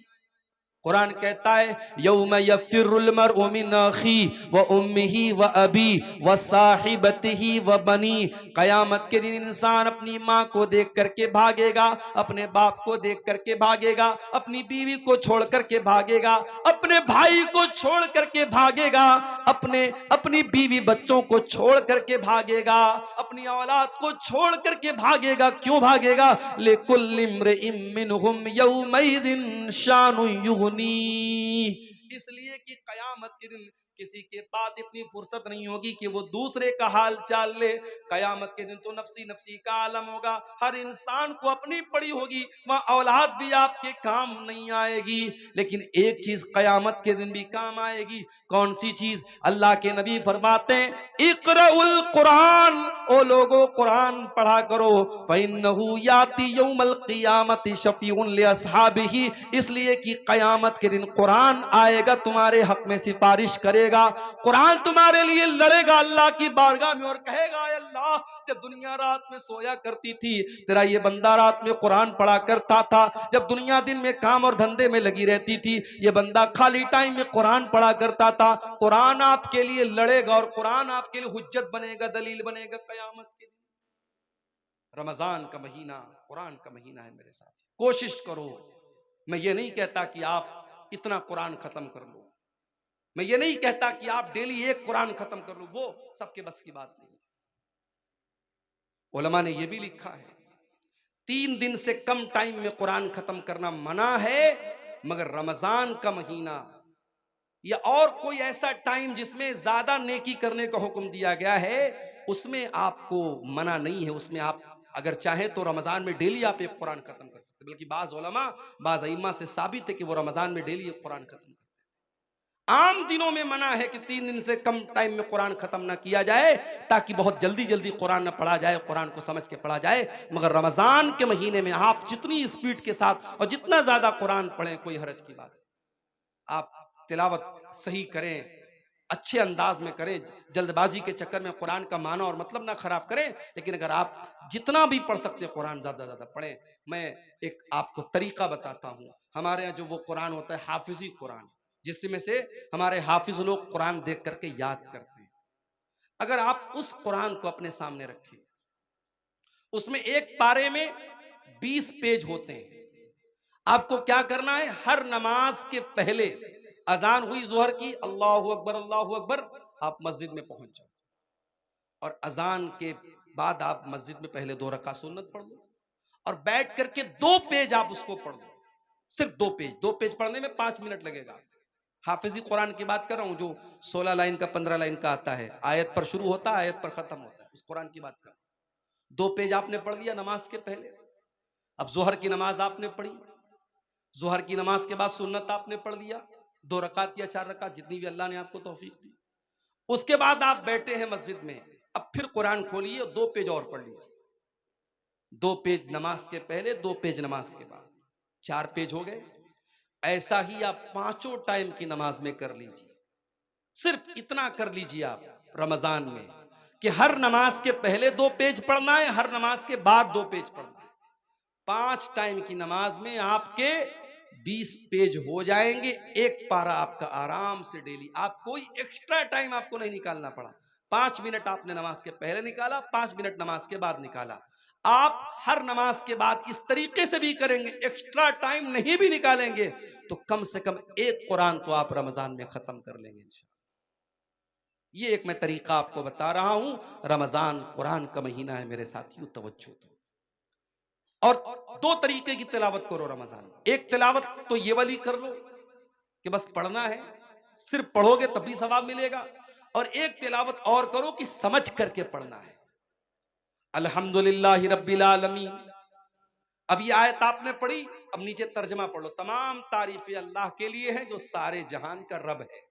कुरान कहता है यौम यफिरुल मरउ मिन अखी व उम्मिही व अबी व साहिबतिही व बनी, कयामत के दिन इंसान अपनी माँ को देख करके भागेगा, अपने बाप को देख करके भागेगा, अपनी बीवी को छोड़ करके भागेगा, अपने भाई को छोड़ करके भागेगा, अपनी बीवी बच्चों को छोड़ करके भागेगा, अपनी औलाद को छोड़ करके भागेगा। क्यों भागेगा? लिकुल्लि इम्रिइम मिनहुम यौमइज़िन शानुन युग़नी, इसलिए कि कयामत के दिन किसी के पास इतनी फुर्सत नहीं होगी कि वो दूसरे का हाल चाल ले। कयामत के दिन तो नफसी नफसी का आलम होगा, हर इंसान को अपनी पड़ी होगी, वहां औलाद भी आपके काम नहीं आएगी। लेकिन एक चीज कयामत के दिन भी काम आएगी। कौन सी चीज? अल्लाह के नबी फरमाते हैं, इक़राउल कुरान, ओ लोगो कुरान पढ़ा करो, फ़इन्नहु याती यौमल क़ियामति शफ़ीउन लि अस्हाबिही, इसलिए कि कयामत के दिन कुरान आएगा, तुम्हारे हक में सिफारिश करेगा, कुरान तुम्हारे लिए लड़ेगा अल्लाह की बारगाह में और कहेगा, अल्लाह, जब दुनिया रात में सोया करती थी, तेरा ये बंदा रात में कुरान पढ़ा करता था, जब दुनिया दिन में काम और धंधे में लगी रहती थी, ये बंदा खाली टाइम में कुरान पढ़ा करता था। कुरान आपके लिए लड़ेगा और कुरान आपके लिए हुज्जत बनेगा, दलील बनेगा कयामत के दिन। रमजान का महीना कुरान का महीना है मेरे साथ, कोशिश करो। मैं ये नहीं कहता कि आप इतना कुरान खत्म कर लो, मैं ये नहीं कहता कि आप डेली एक कुरान खत्म कर लो, वो सबके बस की बात नहीं। उलमा ने यह भी लिखा है 3 दिन से कम टाइम में कुरान खत्म करना मना है, मगर रमजान का महीना या और कोई ऐसा टाइम जिसमें ज्यादा नेकी करने का हुक्म दिया गया है, उसमें आपको मना नहीं है। उसमें आप अगर चाहें तो रमजान में डेली आप एक कुरान खत्म कर सकते हैं। बल्कि बाज उलमा, बाज अइम्मा से साबित है कि वो रमजान में डेली एक कुरान खत्म करते हैं। आम दिनों में मना है कि 3 दिन से कम टाइम में कुरान खत्म ना किया जाए, ताकि बहुत जल्दी जल्दी कुरान ना पढ़ा जाए, कुरान को समझ के पढ़ा जाए। मगर रमजान के महीने में आप जितनी स्पीड के साथ और जितना ज्यादा कुरान पढ़ें, कोई हरज की बात नहीं। आप तिलावत सही करें, अच्छे अंदाज में करें, जल्दबाजी के चक्कर में कुरान का माना और मतलब ना खराब करें। लेकिन अगर आप जितना भी पढ़ सकते हैं कुरान ज्यादा ज्यादा पढ़ें। मैं एक आपको तरीका बताता हूं। हमारे यहाँ जो वो कुरान होता है हाफिजी कुरान, जिसमें से हमारे हाफिज लोग कुरान देख करके याद करते हैं, अगर आप उस कुरान को अपने सामने रखें, उसमें एक पारे में 20 पेज होते हैं। आपको क्या करना है, हर नमाज के पहले अजान हुई जोहर की, अल्लाहु अकबर अल्लाहु अकबर, आप मस्जिद में पहुंच जाओ और अजान के बाद आप मस्जिद में पहले 2 रकात सुन्नत पढ़ लो और बैठ करके 2 पेज आप उसको पढ़ लो। सिर्फ 2 पेज पढ़ने में 5 मिनट लगेगा। हाफिजी कुरान की बात कर रहा हूं, जो 16 लाइन का 15 लाइन का आता है, आयत पर शुरू होता है, आयत पर खत्म होता है, उस कुरान की बात कर रहा हूं। 2 पेज आपने पढ़ लिया नमाज के पहले। अब जोहर की नमाज आपने पढ़ी, जोहर की नमाज के बाद सुन्नत आपने पढ़ लिया, 2 रकात या 4 रकात, जितनी भी अल्लाह ने आपको तौफीक दी। उसके बाद आप बैठे हैं मस्जिद में, अब फिर कुरान खोलिए और 2 पेज और पढ़ लीजिए। 2 पेज नमाज के पहले, 2 पेज नमाज के बाद, 4 पेज हो गए। ऐसा ही आप 5 टाइम की नमाज में कर लीजिए। सिर्फ इतना कर लीजिए आप रमजान में कि हर नमाज के पहले 2 पेज पढ़ना है, हर नमाज के बाद 2 पेज पढ़ना है। 5 टाइम की नमाज में आपके 20 पेज हो जाएंगे। एक पारा आपका आराम से डेली, आप कोई एक्स्ट्रा टाइम आपको नहीं निकालना पड़ा। 5 मिनट आपने नमाज के पहले निकाला, 5 मिनट नमाज के बाद निकाला। आप हर नमाज के बाद इस तरीके से भी करेंगे, एक्स्ट्रा टाइम नहीं भी निकालेंगे, तो कम से कम एक कुरान तो आप रमजान में खत्म कर लेंगे इंशाअल्लाह। ये एक मैं तरीका आपको बता रहा हूं। रमजान कुरान का महीना है मेरे साथियों, तवज्जो दो। और 2 तरीके की तिलावत करो रमजान में। एक तिलावत तो ये वाली कर लो कि बस पढ़ना है, सिर्फ पढ़ोगे तब भी सवाब मिलेगा। और एक तिलावत और करो कि समझ करके पढ़ना है। अल्हम्दुलिल्लाहि रब्बिल आलमीन, अब ये आयत आपने पढ़ी, अब नीचे तर्जमा पढ़ लो। तमाम तारीफें अल्लाह के लिए हैं जो सारे जहान का रब है।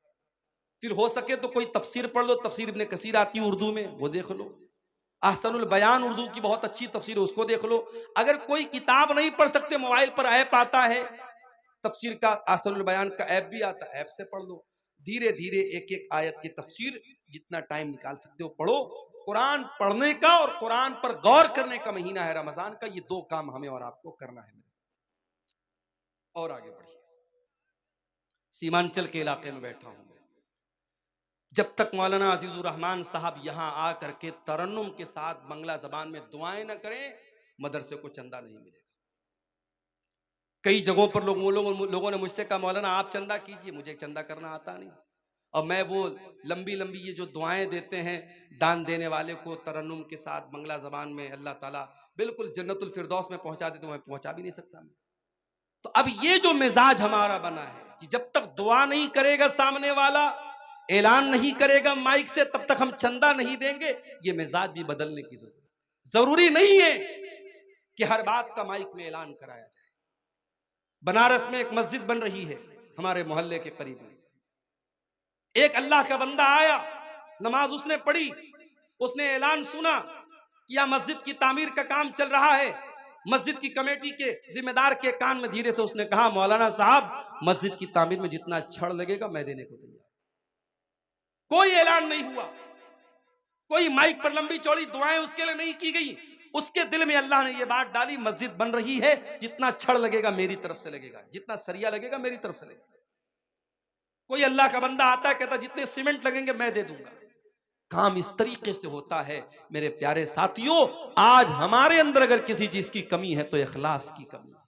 फिर हो सके तो कोई तफसीर पढ़ लो, तफसीर इब्ने कसीर आती है उर्दू में, वो देख लो। अहसनुल बयान उर्दू की बहुत अच्छी तफसीर है, उसको देख लो। अगर कोई किताब नहीं पढ़ सकते, मोबाइल पर ऐप आता है तफसीर का, अहसनुल बयान का ऐप भी आता है, ऐप से पढ़ लो। धीरे धीरे एक एक आयत की तफसीर जितना टाइम निकाल सकते हो पढ़ो। कुरान पढ़ने का और कुरान पर गौर करने का महीना है रमजान का। ये 2 काम हमें और आपको करना है मेरे साथ। और आगे बढ़िए। सीमांचल के इलाके में बैठा हूं, जब तक मौलाना अजीजुर रहमान साहब यहां आकर के तरन्नुम के साथ बंगला जबान में दुआएं न करें, मदरसे को चंदा नहीं मिलेगा। कई जगहों पर लोगों ने मुझसे कहा, मौलाना आप चंदा कीजिए, मुझे चंदा करना आता नहीं। और मैं वो लंबी लंबी ये जो दुआएं देते हैं दान देने वाले को तरन्नुम के साथ बंगला जबान में, अल्लाह ताला बिल्कुल जन्नतुल फिरदौस में पहुंचा देते, मैं पहुंचा भी नहीं सकता। तो अब ये जो मिजाज हमारा बना है कि जब तक दुआ नहीं करेगा सामने वाला, ऐलान नहीं करेगा माइक से तब तक हम चंदा नहीं देंगे। ये मिजाज भी बदलने की जरूरी नहीं है कि हर बात का माइक में ऐलान कराया जाए। बनारस में एक मस्जिद बन रही है हमारे मोहल्ले के करीब में। एक अल्लाह का बंदा आया, नमाज उसने पढ़ी, उसने ऐलान सुना कि यह मस्जिद की तामीर का काम चल रहा है। मस्जिद की कमेटी के जिम्मेदार के कान में धीरे से उसने कहा, मौलाना साहब मस्जिद की तामीर में जितना छड़ लगेगा मैं देने को तैयार। कोई ऐलान नहीं हुआ, कोई माइक पर लंबी चौड़ी दुआएं उसके लिए नहीं की गई। उसके दिल में अल्लाह ने यह बात डाली, मस्जिद बन रही है, जितना छड़ लगेगा मेरी तरफ से लगेगा, जितना सरिया लगेगा मेरी तरफ से लगेगा। कोई अल्लाह का बंदा आता है, कहता जितने सीमेंट लगेंगे मैं दे दूंगा। काम इस तरीके से होता है मेरे प्यारे साथियों। आज हमारे अंदर अगर किसी चीज की कमी है तो इखलास की कमी है।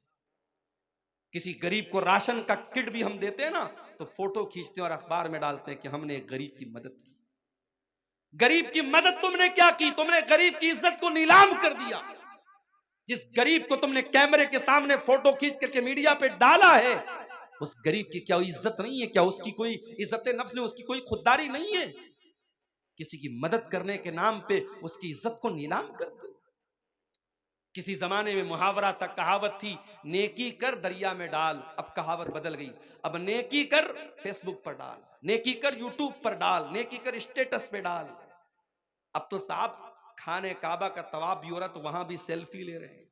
किसी गरीब को राशन का किट भी हम देते हैं ना, तो फोटो खींचते हैं और अखबार में डालते हैं कि हमने एक गरीब की मदद की। गरीब की मदद तुमने क्या की? तुमने गरीब की इज्जत को नीलाम कर दिया। जिस गरीब को तुमने कैमरे के सामने फोटो खींच करके मीडिया पे डाला है, उस गरीब की क्या इज्जत नहीं है? क्या उसकी कोई इज्जत नफ्स नहीं, उसकी कोई खुददारी नहीं है? किसी की मदद करने के नाम पे उसकी इज्जत को नीलाम करते हो। किसी जमाने में मुहावरा तक कहावत थी, नेकी कर दरिया में डाल। अब कहावत बदल गई, अब नेकी कर फेसबुक पर डाल, नेकी कर यूट्यूब पर डाल, नेकी कर स्टेटस पे डाल। अब तो साहब खाने काबा का तवाफ भी हो रहा तो वहां भी सेल्फी ले रहे हैं।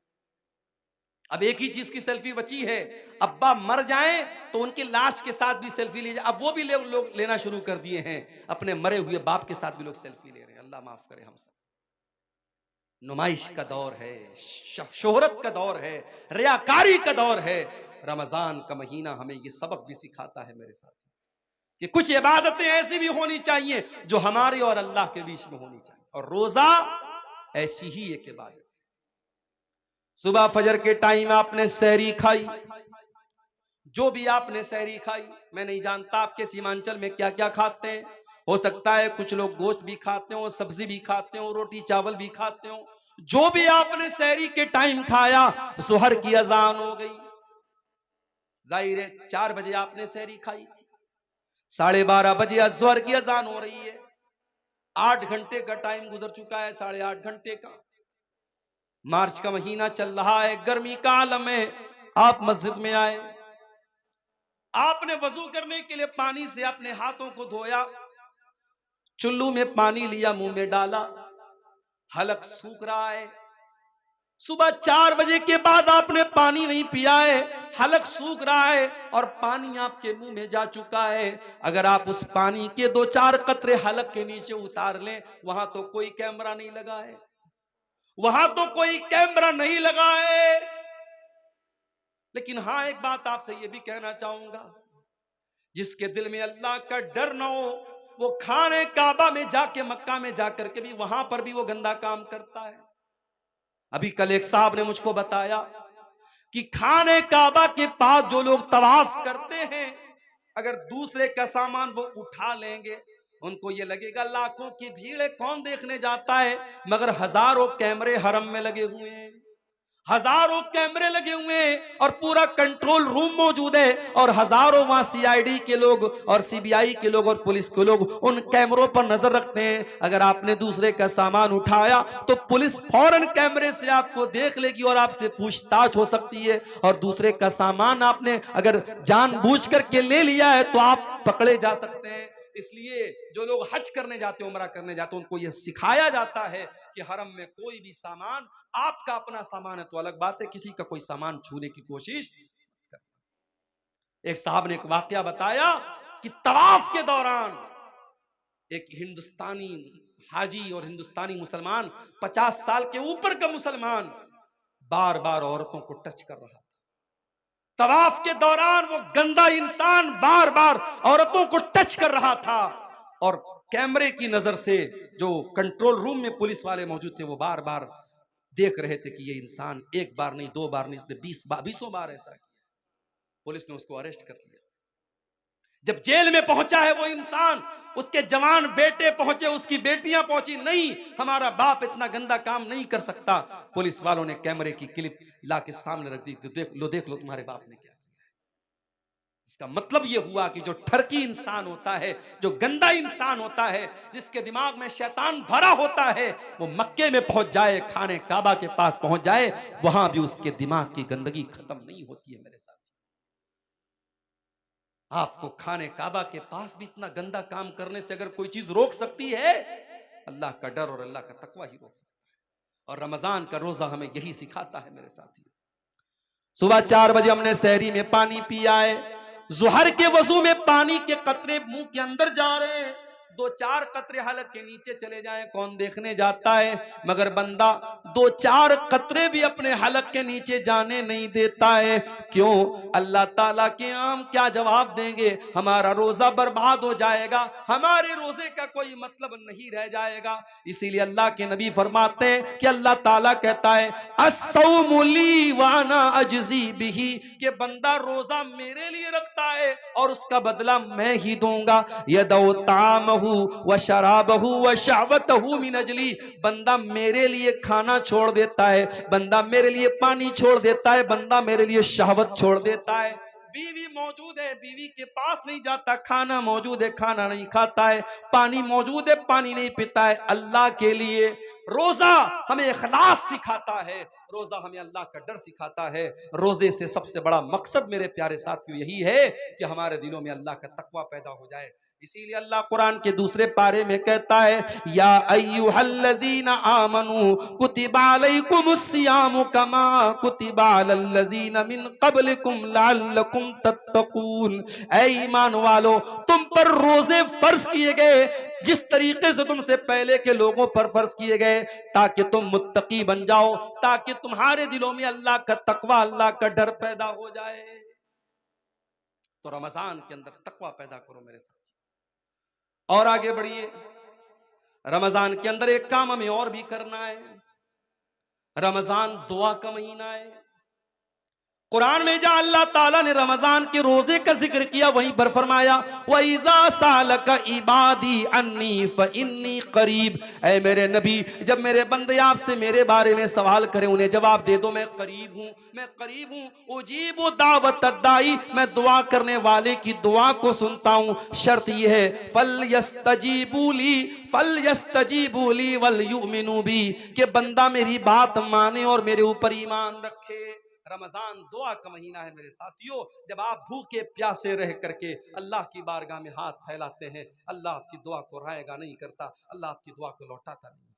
अब एक ही चीज की सेल्फी बची है, अब्बा मर जाएं तो उनकी लाश के साथ भी सेल्फी ले जाए। अब वो भी लोग लेना शुरू कर दिए हैं, अपने मरे हुए बाप के साथ भी लोग सेल्फी ले रहे हैं। अल्लाह माफ करे हम सब। नुमाइश का दौर है, शोहरत का दौर है, रियाकारी का दौर है। रमजान का महीना हमें ये सबक भी सिखाता है मेरे साथ कि कुछ इबादतें ऐसी भी होनी चाहिए जो हमारे और अल्लाह के बीच में होनी चाहिए, और रोजा ऐसी ही एक इबादत। सुबह फजर के टाइम आपने सहरी खाई, जो भी आपने सहरी खाई, मैं नहीं जानता आपके सीमांचल में क्या क्या खाते हैं। हो सकता है कुछ लोग गोश्त भी खाते हो, सब्जी भी खाते हो, रोटी चावल भी खाते हो। जो भी आपने सहरी के टाइम खाया, सुहर की अजान हो गई। जाहिर है 4 बजे आपने सहरी खाई थी, 12:30 बजे अज़हर की अजान हो रही है। 8 घंटे का टाइम गुजर चुका है, 8.5 घंटे का। मार्च का महीना चल रहा है, गर्मी का आलम है। आप मस्जिद में आए, आपने वजू करने के लिए पानी से अपने हाथों को धोया, चुल्लू में पानी लिया, मुंह में डाला, हलक सूख रहा है। सुबह 4 बजे के बाद आपने पानी नहीं पिया है, हलक सूख रहा है और पानी आपके मुंह में जा चुका है। अगर आप उस पानी के 2-4 कतरे हलक के नीचे उतार लें, वहां तो कोई कैमरा नहीं लगा है, वहां तो कोई कैमरा नहीं लगा है। लेकिन हां, एक बात आपसे यह भी कहना चाहूंगा, जिसके दिल में अल्लाह का डर ना हो, वो खाने काबा में जाके, मक्का में जाकर के भी वहां पर भी वो गंदा काम करता है। अभी कल एक साहब ने मुझको बताया कि खाने काबा के पास जो लोग तवाफ करते हैं, अगर दूसरे का सामान वो उठा लेंगे, उनको ये लगेगा लाखों की भीड़ है, कौन देखने जाता है, मगर हजारों कैमरे हरम में लगे हुए हैं, हजारों कैमरे लगे हुए हैं और पूरा कंट्रोल रूम मौजूद है, और हजारों वहां सीआईडी के लोग और सीबीआई के लोग और पुलिस के लोग उन कैमरों पर नजर रखते हैं। अगर आपने दूसरे का सामान उठाया तो पुलिस फौरन कैमरे से आपको देख लेगी और आपसे पूछताछ हो सकती है, और दूसरे का सामान आपने अगर जानबूझ करके ले लिया है तो आप पकड़े जा सकते हैं। इसलिए जो लोग हज करने जाते हैं, उमरा करने जाते हैं, उनको यह सिखाया जाता है कि हरम में कोई भी सामान, आपका अपना सामान है तो अलग बात है, किसी का कोई सामान छूने की कोशिश मत करना। एक साहब ने एक वाकया बताया कि तवाफ के दौरान एक हिंदुस्तानी हाजी और हिंदुस्तानी मुसलमान, 50 साल के ऊपर का मुसलमान, बार बार औरतों को टच कर रहा था। तवाफ के दौरान वो गंदा इंसान बार बार औरतों को टच कर रहा था, और कैमरे की नजर से जो कंट्रोल रूम में पुलिस वाले मौजूद थे, वो बार बार देख रहे थे कि ये इंसान एक बार नहीं, 2 बार नहीं, उसने 20 बार ऐसा किया। पुलिस ने उसको अरेस्ट कर लिया। जब जेल में पहुंचा है वो इंसान, उसके जवान बेटे पहुंचे, उसकी बेटियां पहुंची, नहीं हमारा बाप इतना गंदा काम नहीं कर सकता। पुलिस वालों ने कैमरे की क्लिप ला के सामने रख दी, तो देख लो तुम्हारे बाप ने क्या किया है। इसका मतलब यह हुआ कि जो ठरकी इंसान होता है, जो गंदा इंसान होता है, जिसके दिमाग में शैतान भरा होता है, वो मक्के में पहुंच जाए, खाने काबा के पास पहुंच जाए, वहां भी उसके दिमाग की गंदगी खत्म नहीं होती है मेरे साथ। आपको खाने काबा के पास भी इतना गंदा काम करने से अगर कोई चीज रोक सकती है, अल्लाह का डर और अल्लाह का तकवा ही रोक सकता है। और रमजान का रोजा हमें यही सिखाता है मेरे साथियों। सुबह 4 बजे हमने सहरी में पानी पिया है, जुहर के वजू में पानी के कतरे मुंह के अंदर जा रहे हैं, 2-4 कतरे हलक के नीचे चले जाएं, कौन देखने जाता है? मगर बंदा 2-4 कतरे भी अपने हलक के नीचे जाने नहीं देता है। क्यों? अल्लाह ताला के आम क्या जवाब देंगे? हमारा रोजा बर्बाद हो जाएगा, हमारे रोजे का कोई मतलब नहीं रह जाएगा। इसीलिए अल्लाह के नबी फरमाते हैं कि अल्लाह ताला कहता है अस्सौमु ली व अना अजज़ी बिही, कि बंदा रोजा मेरे लिए रखता है और उसका बदला मैं ही दूंगा। यदौ तामहु व शराबहु व शहवतहु मिन अजली, बंदा मेरे लिए खाना छोड़ देता है, बंदा मेरे लिए पानी छोड़ देता है, बंदा मेरे लिए शहवत छोड़ देता है। बीवी मौजूद है, बीवी के पास नहीं जाता, खाना मौजूद है, खाना नहीं खाता है, पानी मौजूद है, पानी नहीं पीता है, अल्लाह के लिए। रोजा हमें इखलास सिखाता है, रोजा हमें अल्लाह का डर सिखाता है। रोजे से सबसे बड़ा मकसद मेरे प्यारे साथियों यही है कि हमारे दिलों में अल्लाह का तकवा पैदा हो जाए। इसीलिए अल्लाह कुरान के दूसरे पारे में कहता है या अय्युहल्लज़ीना आमनू कुतिबा अलैकुमुस्सियामु कमा कुतिबा अलल्लज़ीना मिन क़ब्लिकुम लअल्लकुम तत्तक़ून। ऐ ईमान वालो, तुम पर रोजे फर्ज किए गए जिस तरीके से तुमसे पहले के लोगों पर फर्ज किए गए, ताकि तुम मुत्तकी बन जाओ, ताकि तुम्हारे दिलों में अल्लाह का तकवा, अल्लाह का डर पैदा हो जाए। तो रमजान के अंदर तकवा पैदा करो मेरे साथ। और आगे बढ़िए, रमजान के अंदर एक काम हमें और भी करना है। रमजान दुआ का महीना है। कुरान में जहां अल्लाह ताला ने रमजान के रोजे का जिक्र किया, वहीं पर फरमाया वइज़ा सालका इबादी अन्नी फइन्नी करीब। ऐ मेरे नबी, जब मेरे बंदे आपसे मेरे बारे में सवाल करें, उन्हें जवाब दे दो मैं करीब हूं, मैं करीब हूं। उजीबु दावत दाई, मैं दुआ करने वाले की दुआ को सुनता हूं। शर्त यह है फल यस्तजीबू ली वल युमिनू बी, कि बंदा मेरी बात माने और मेरे ऊपर ईमान रखे। रमजान दुआ का महीना है मेरे साथियों। जब आप भूखे प्यासे रह करके अल्लाह की बारगाह में हाथ फैलाते हैं, अल्लाह आपकी दुआ को रायगा नहीं करता, अल्लाह आपकी दुआ को लौटाता नहीं।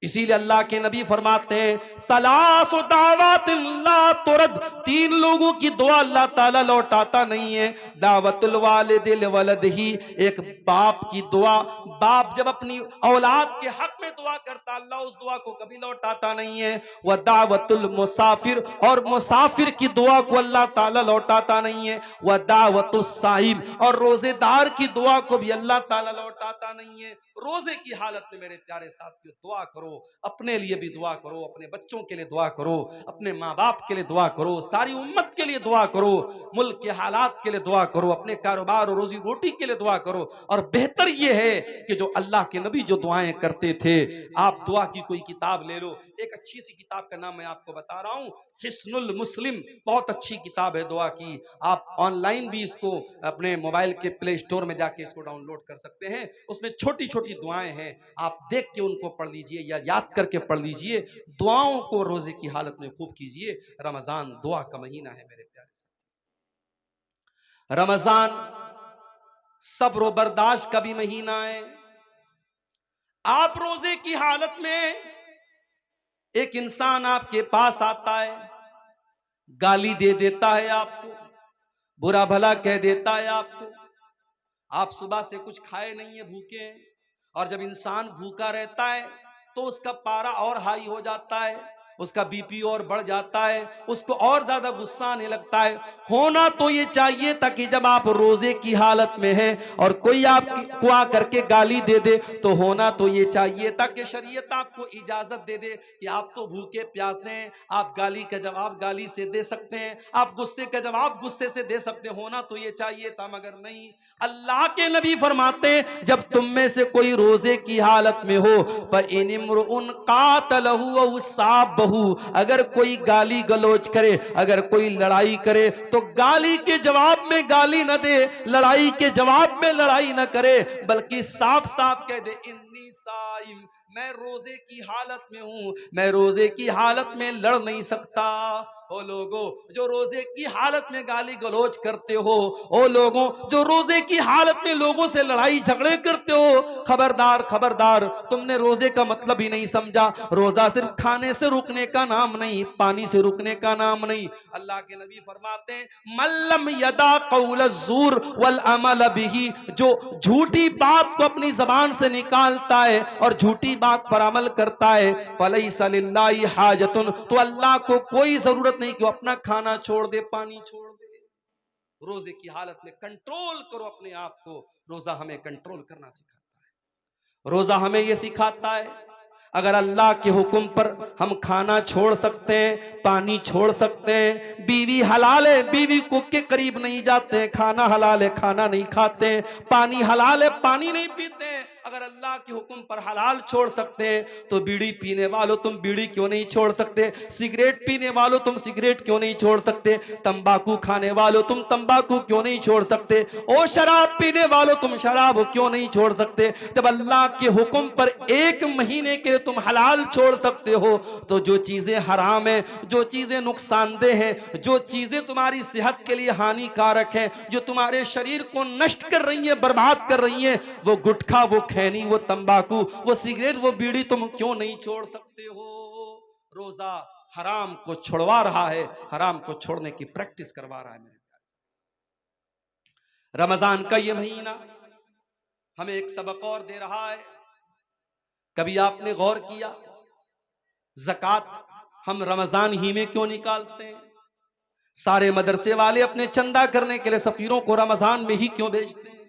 इसीलिए अल्लाह के नबी फरमाते हैं सलासु दावतिन ला तुरद, 3 लोगों की दुआ अल्लाह ताला लौटाता नहीं है। दावतुल वालिदिल वलदिही, एक बाप की दुआ, बाप जब अपनी औलाद के हक में दुआ करता, अल्लाह उस दुआ को कभी लौटाता नहीं है। वह दावतुल मुसाफिर, और मुसाफिर की दुआ को अल्लाह ताला लौटाता नहीं है। वह दावतुस साइम, और रोजेदार की दुआ को भी अल्लाह ताला लौटाता नहीं है। रोजे की हालत में मेरे प्यारे साथियों दुआ करो, अपने लिए भी दुआ करो, अपने बच्चों के लिए दुआ करो, अपने माँ बाप के लिए दुआ करो, सारी उम्मत के लिए दुआ करो, मुल्क के हालात के लिए दुआ करो, अपने कारोबार और रोजी रोटी के लिए दुआ करो। और बेहतर यह है कि जो अल्लाह के नबी जो दुआएं करते थे, आप दुआ की कोई किताब ले लो। एक अच्छी सी किताब का नाम मैं आपको बता रहा हूं, हिस्नुल मुस्लिम, बहुत अच्छी किताब है दुआ की। आप ऑनलाइन भी इसको अपने मोबाइल के प्ले स्टोर में जाके इसको डाउनलोड कर सकते हैं। उसमें छोटी छोटी दुआएं हैं, आप देख के उनको पढ़ लीजिए या याद करके पढ़ लीजिए। दुआओं को रोजे की हालत में खूब कीजिए। रमजान दुआ का महीना है मेरे प्यारे साथी। रमजान सब्र बर्दाश्त का भी महीना है। आप रोजे की हालत में, एक इंसान आपके पास आता है, गाली दे देता है आपको, बुरा भला कह देता है आपको, आप सुबह से कुछ खाए नहीं है, भूखे हैं। और जब इंसान भूखा रहता है तो उसका पारा और हाई हो जाता है, उसका बीपी और बढ़ जाता है, उसको और ज्यादा गुस्सा आने लगता है। होना तो ये चाहिए था कि जब आप रोजे की हालत में हैं और कोई आपको आ करके गाली दे दे, तो होना तो ये चाहिए था कि शरीयत आपको इजाजत दे दे कि आप तो भूखे प्यासे हैं, आप गाली का जवाब गाली से दे सकते हैं, आप गुस्से का जवाब गुस्से से दे सकते हैं। होना तो ये चाहिए था, मगर नहीं। अल्लाह के नबी फरमाते हैं जब तुम में से कोई रोजे की हालत में हो, फ़इन इम्रुउन क़ातलहु औ साबहु, सब्बाहू, अगर कोई गाली गलौज करे, अगर कोई लड़ाई करे तो गाली के जवाब में गाली न दे, लड़ाई के जवाब में लड़ाई न करे, बल्कि साफ साफ कह दे इन्नी साइम, मैं रोजे की हालत में हूं, मैं रोजे की हालत में लड़ नहीं सकता। ओ लोगों जो रोजे की हालत में गाली गलौज करते हो, ओ लोगों जो रोजे की हालत में लोगों से लड़ाई झगड़े करते हो, खबरदार खबरदार, तुमने रोजे का मतलब ही नहीं समझा। रोजा सिर्फ खाने से रुकने का नाम नहीं, पानी से रुकने का नाम नहीं। अल्लाह के नबी फरमाते हैं मल्लम यदा कौल ज़ूर वल अमल बिही, जो झूठी बात को अपनी जबान से निकालता है और झूठी बात पर अमल करता है, फलैसा लिल्लाहि हाजतुन, तो अल्लाह को कोई जरूरत नहीं कि वो अपना खाना छोड़ दे, पानी छोड़ दे। रोजे की हालत में कंट्रोल करो अपने आप को। रोजा हमें कंट्रोल करना सिखाता है, रोजा हमें यह सिखाता है अगर अल्लाह के हुक्म पर हम खाना छोड़ सकते हैं, पानी छोड़ सकते हैं, बीवी हलाल है बीवी को के करीब नहीं जाते, खाना हलाल है खाना नहीं खाते, पानी हलाल है पानी नहीं पीते, अगर अल्लाह के हुक्म पर हलाल छोड़ सकते हैं तो बीड़ी पीने वालों तुम बीड़ी क्यों नहीं छोड़ सकते, सिगरेट पीने वालों तुम सिगरेट क्यों नहीं छोड़ सकते, तंबाकू खाने वालों तुम तंबाकू क्यों नहीं छोड़ सकते, ओ शराब पीने वालों तुम शराब क्यों नहीं छोड़ सकते। जब अल्लाह के हुक्म पर एक महीने के तुम हलाल छोड़ सकते हो, तो जो चीजें हराम है, जो चीजें नुकसानदेह हैं, जो चीजें तुम्हारी सेहत के लिए हानिकारक हैं, जो तुम्हारे शरीर को नष्ट कर रही है, बर्बाद कर रही है, वो गुटखा, वो खैनी, वो तंबाकू, वो सिगरेट, वो बीड़ी तुम क्यों नहीं छोड़ सकते हो। रोजा हराम को छोड़वा रहा है, हराम को छोड़ने की प्रैक्टिस करवा रहा है। मेरे प्यारे रमजान का ये महीना हमें एक सबक और दे रहा है। कभी आपने गौर किया ज़कात हम रमजान ही में क्यों निकालते हैं? सारे मदरसे वाले अपने चंदा करने के लिए सफीरों को रमजान में ही क्यों भेजते हैं?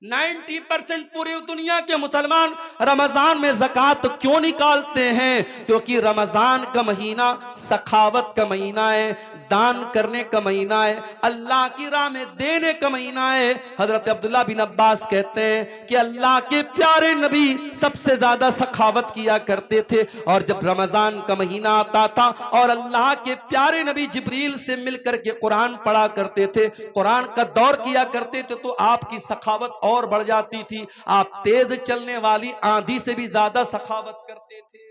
90% पूरी दुनिया के मुसलमान रमजान में ज़कात क्यों निकालते हैं? क्योंकि रमजान का महीना सखावत का महीना है, दान करने का महीना है, अल्लाह की राह में देने का महीना है। हजरत अब्दुल्ला बिन अब्बास कहते हैं कि अल्लाह के प्यारे नबी सबसे ज्यादा सखावत किया करते थे, और जब रमजान का महीना आता था और अल्लाह के प्यारे नबी जिब्रील से मिलकर के कुरान पढ़ा करते थे, कुरान का दौर किया करते थे, तो आपकी सखावत और बढ़ जाती थी। आप तेज चलने वाली आंधी से भी ज्यादा सखावत करते थे।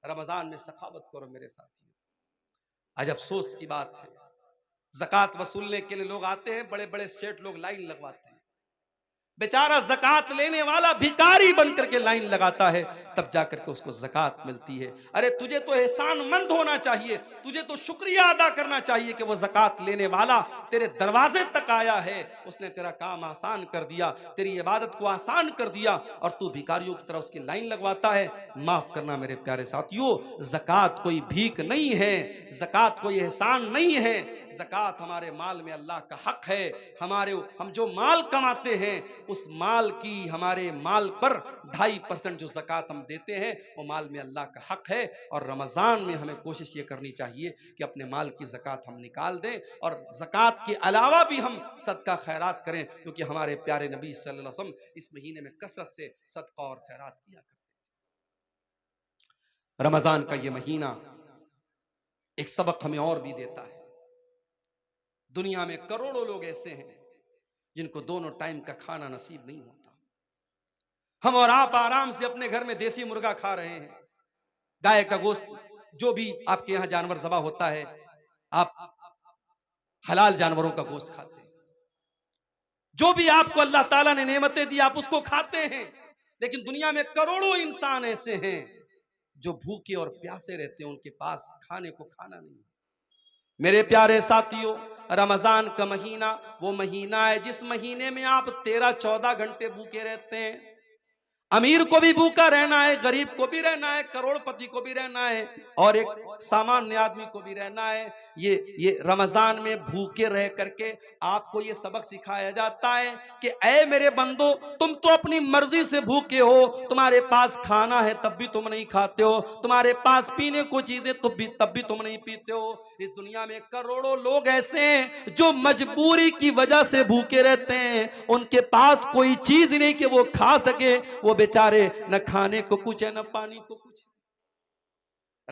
रमजान में सखावत करो मेरे साथियों। आज अफसोस की बात है, ज़कात वसूलने के लिए लोग आते हैं, बड़े बड़े सेठ लोग लाइन लगवाते हैं, बेचारा ज़कात लेने वाला भिखारी बनकर के लाइन लगाता है, तब जाकर के उसको ज़कात मिलती है। अरे तुझे तो एहसानमंद होना चाहिए, तुझे तो शुक्रिया अदा करना चाहिए कि वो ज़कात लेने वाला तेरे दरवाजे तक आया है, उसने तेरा काम आसान कर दिया, तेरी इबादत को आसान कर दिया, और तू भिखारियों की तरह उसकी लाइन लगवाता है। माफ करना मेरे प्यारे साथियों, ज़कात कोई भीख नहीं है, ज़कात कोई एहसान नहीं है, ज़कात हमारे माल में अल्लाह का हक है। हम जो माल कमाते हैं उस माल की, हमारे माल पर 2.5% जो ज़कात हम देते हैं वो माल में अल्लाह का हक है। और रमज़ान में हमें कोशिश ये करनी चाहिए कि अपने माल की ज़कात हम निकाल दें, और ज़कात के अलावा भी हम सदका खैरात करें, क्योंकि हमारे प्यारे नबी सल्लल्लाहु अलैहि वसल्लम इस महीने में कसरत से सदका और खैरात किया करते थे। रमज़ान का ये महीना एक सबक हमें और भी देता है। दुनिया में करोड़ों लोग ऐसे हैं जिनको दोनों टाइम का खाना नसीब नहीं होता। हम और आप आराम से अपने घर में देसी मुर्गा खा रहे हैं, गाय का गोश्त, जो भी आपके यहाँ जानवर ज़बा होता है, आप हलाल जानवरों का गोश्त खाते हैं, जो भी आपको अल्लाह ताला ने नेमतें दी आप उसको खाते हैं। लेकिन दुनिया में करोड़ों इंसान ऐसे हैं जो भूखे और प्यासे रहते हैं, उनके पास खाने को खाना नहीं। मेरे प्यारे साथियों, रमजान का महीना वो महीना है जिस महीने में आप 13-14 घंटे भूखे रहते हैं। अमीर को भी भूखा रहना है, गरीब को भी रहना है, करोड़पति को भी रहना है, और एक सामान्य आदमी को भी रहना है। ये रमजान में भूखे रह करके आपको ये सबक सिखाया जाता है कि ऐ मेरे बंदो, तुम तो अपनी मर्जी से भूखे हो, तुम्हारे पास खाना है तब भी तुम नहीं खाते हो, तुम्हारे पास पीने को चीजें तब भी तुम नहीं पीते हो। इस दुनिया में करोड़ों लोग ऐसे हैं जो मजबूरी की वजह से भूखे रहते हैं, उनके पास कोई चीज नहीं कि वो खा सके, वो बेचारे न खाने को कुछ है न पानी को कुछ है।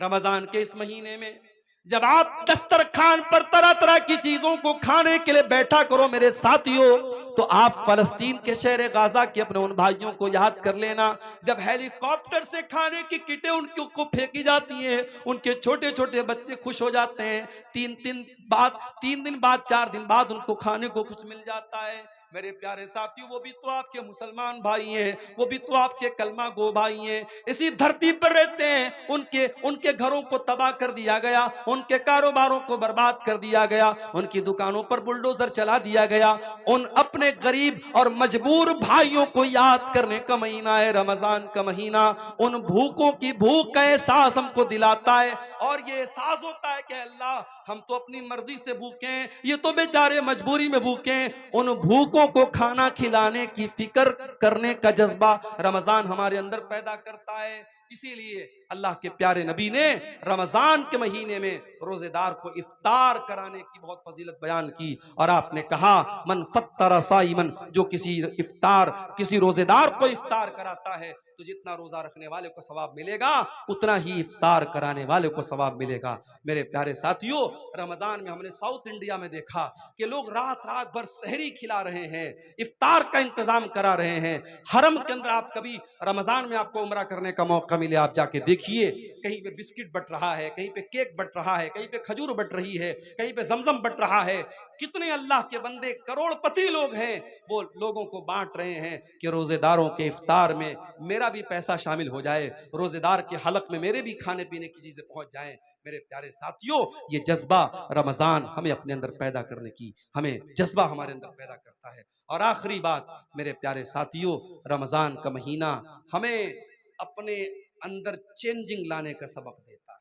रमजान के इस महीने में जब आप दस्तरखान पर तरह तरह की चीजों को खाने के लिए बैठा करो मेरे साथियों, तो आप फलस्तीन के शहर गाजा के अपने उन भाइयों को याद कर लेना, जब हेलीकॉप्टर से खाने की किटें उनके को फेंकी जाती हैं, उनके छोटे छोटे बच्चे खुश हो जाते हैं। 3 दिन बाद 4 दिन बाद उनको खाने को कुछ मिल जाता है। मेरे प्यारे साथियों, वो भी तो आपके मुसलमान भाई हैं, वो भी तो आपके कलमा गो भाई हैं, इसी धरती पर रहते हैं। उनके उनके घरों को तबाह कर दिया गया, उनके कारोबारों को बर्बाद कर दिया गया, उनकी दुकानों पर बुलडोजर चला दिया गया। उन अपने गरीब और मजबूर भाइयों को याद करने का महीना है रमजान का महीना। उन भूखों की भूख का एहसास हमको दिलाता है, और ये एहसास होता है कि अल्लाह, हम तो अपनी मर्जी से भूखे हैं, ये तो बेचारे मजबूरी में भूखे हैं। उन भूखों को खाना खिलाने की फिक्र करने का जज्बा रमजान हमारे अंदर पैदा करता है। इसीलिए अल्लाह के प्यारे नबी ने रमजान के महीने में रोजेदार को इफ्तार कराने की बहुत फजीलत बयान की, और आपने कहा मन फत्तर साइमन, जो किसी रोजेदार को इफ्तार कराता है तो जितना रोजा रखने वाले को सवाब मिलेगा उतना ही इफ्तार कराने वाले को सवाब मिलेगा। मेरे प्यारे साथियों, रमजान में हमने साउथ इंडिया में देखा कि लोग रात रात भर सहरी खिला रहे हैं, इफ्तार का इंतजाम करा रहे हैं। हरम के अंदर आप कभी रमजान में आपको उम्रा करने का मौका मिले, आप जाके देखिए, कहीं पे बिस्किट बट रहा है, कहीं पे केक बट रहा है, कहीं पे खजूर बट रही है, कहीं पे जमजम बट रहा है। कितने अल्लाह के बंदे करोड़पति लोग हैं, वो लोगों को बांट रहे हैं कि रोजेदारों के इफ्तार में मेरा भी पैसा शामिल हो जाए, रोजेदार के हलक में मेरे भी खाने पीने की चीजें पहुंच जाएं। मेरे प्यारे साथियों, ये जज्बा रमजान हमें अपने अंदर पैदा करने की, हमें जज्बा हमारे अंदर पैदा करता है। और आखिरी बात मेरे प्यारे साथियों, रमजान का महीना हमें अपने अंदर चेंजिंग लाने का सबक देता है।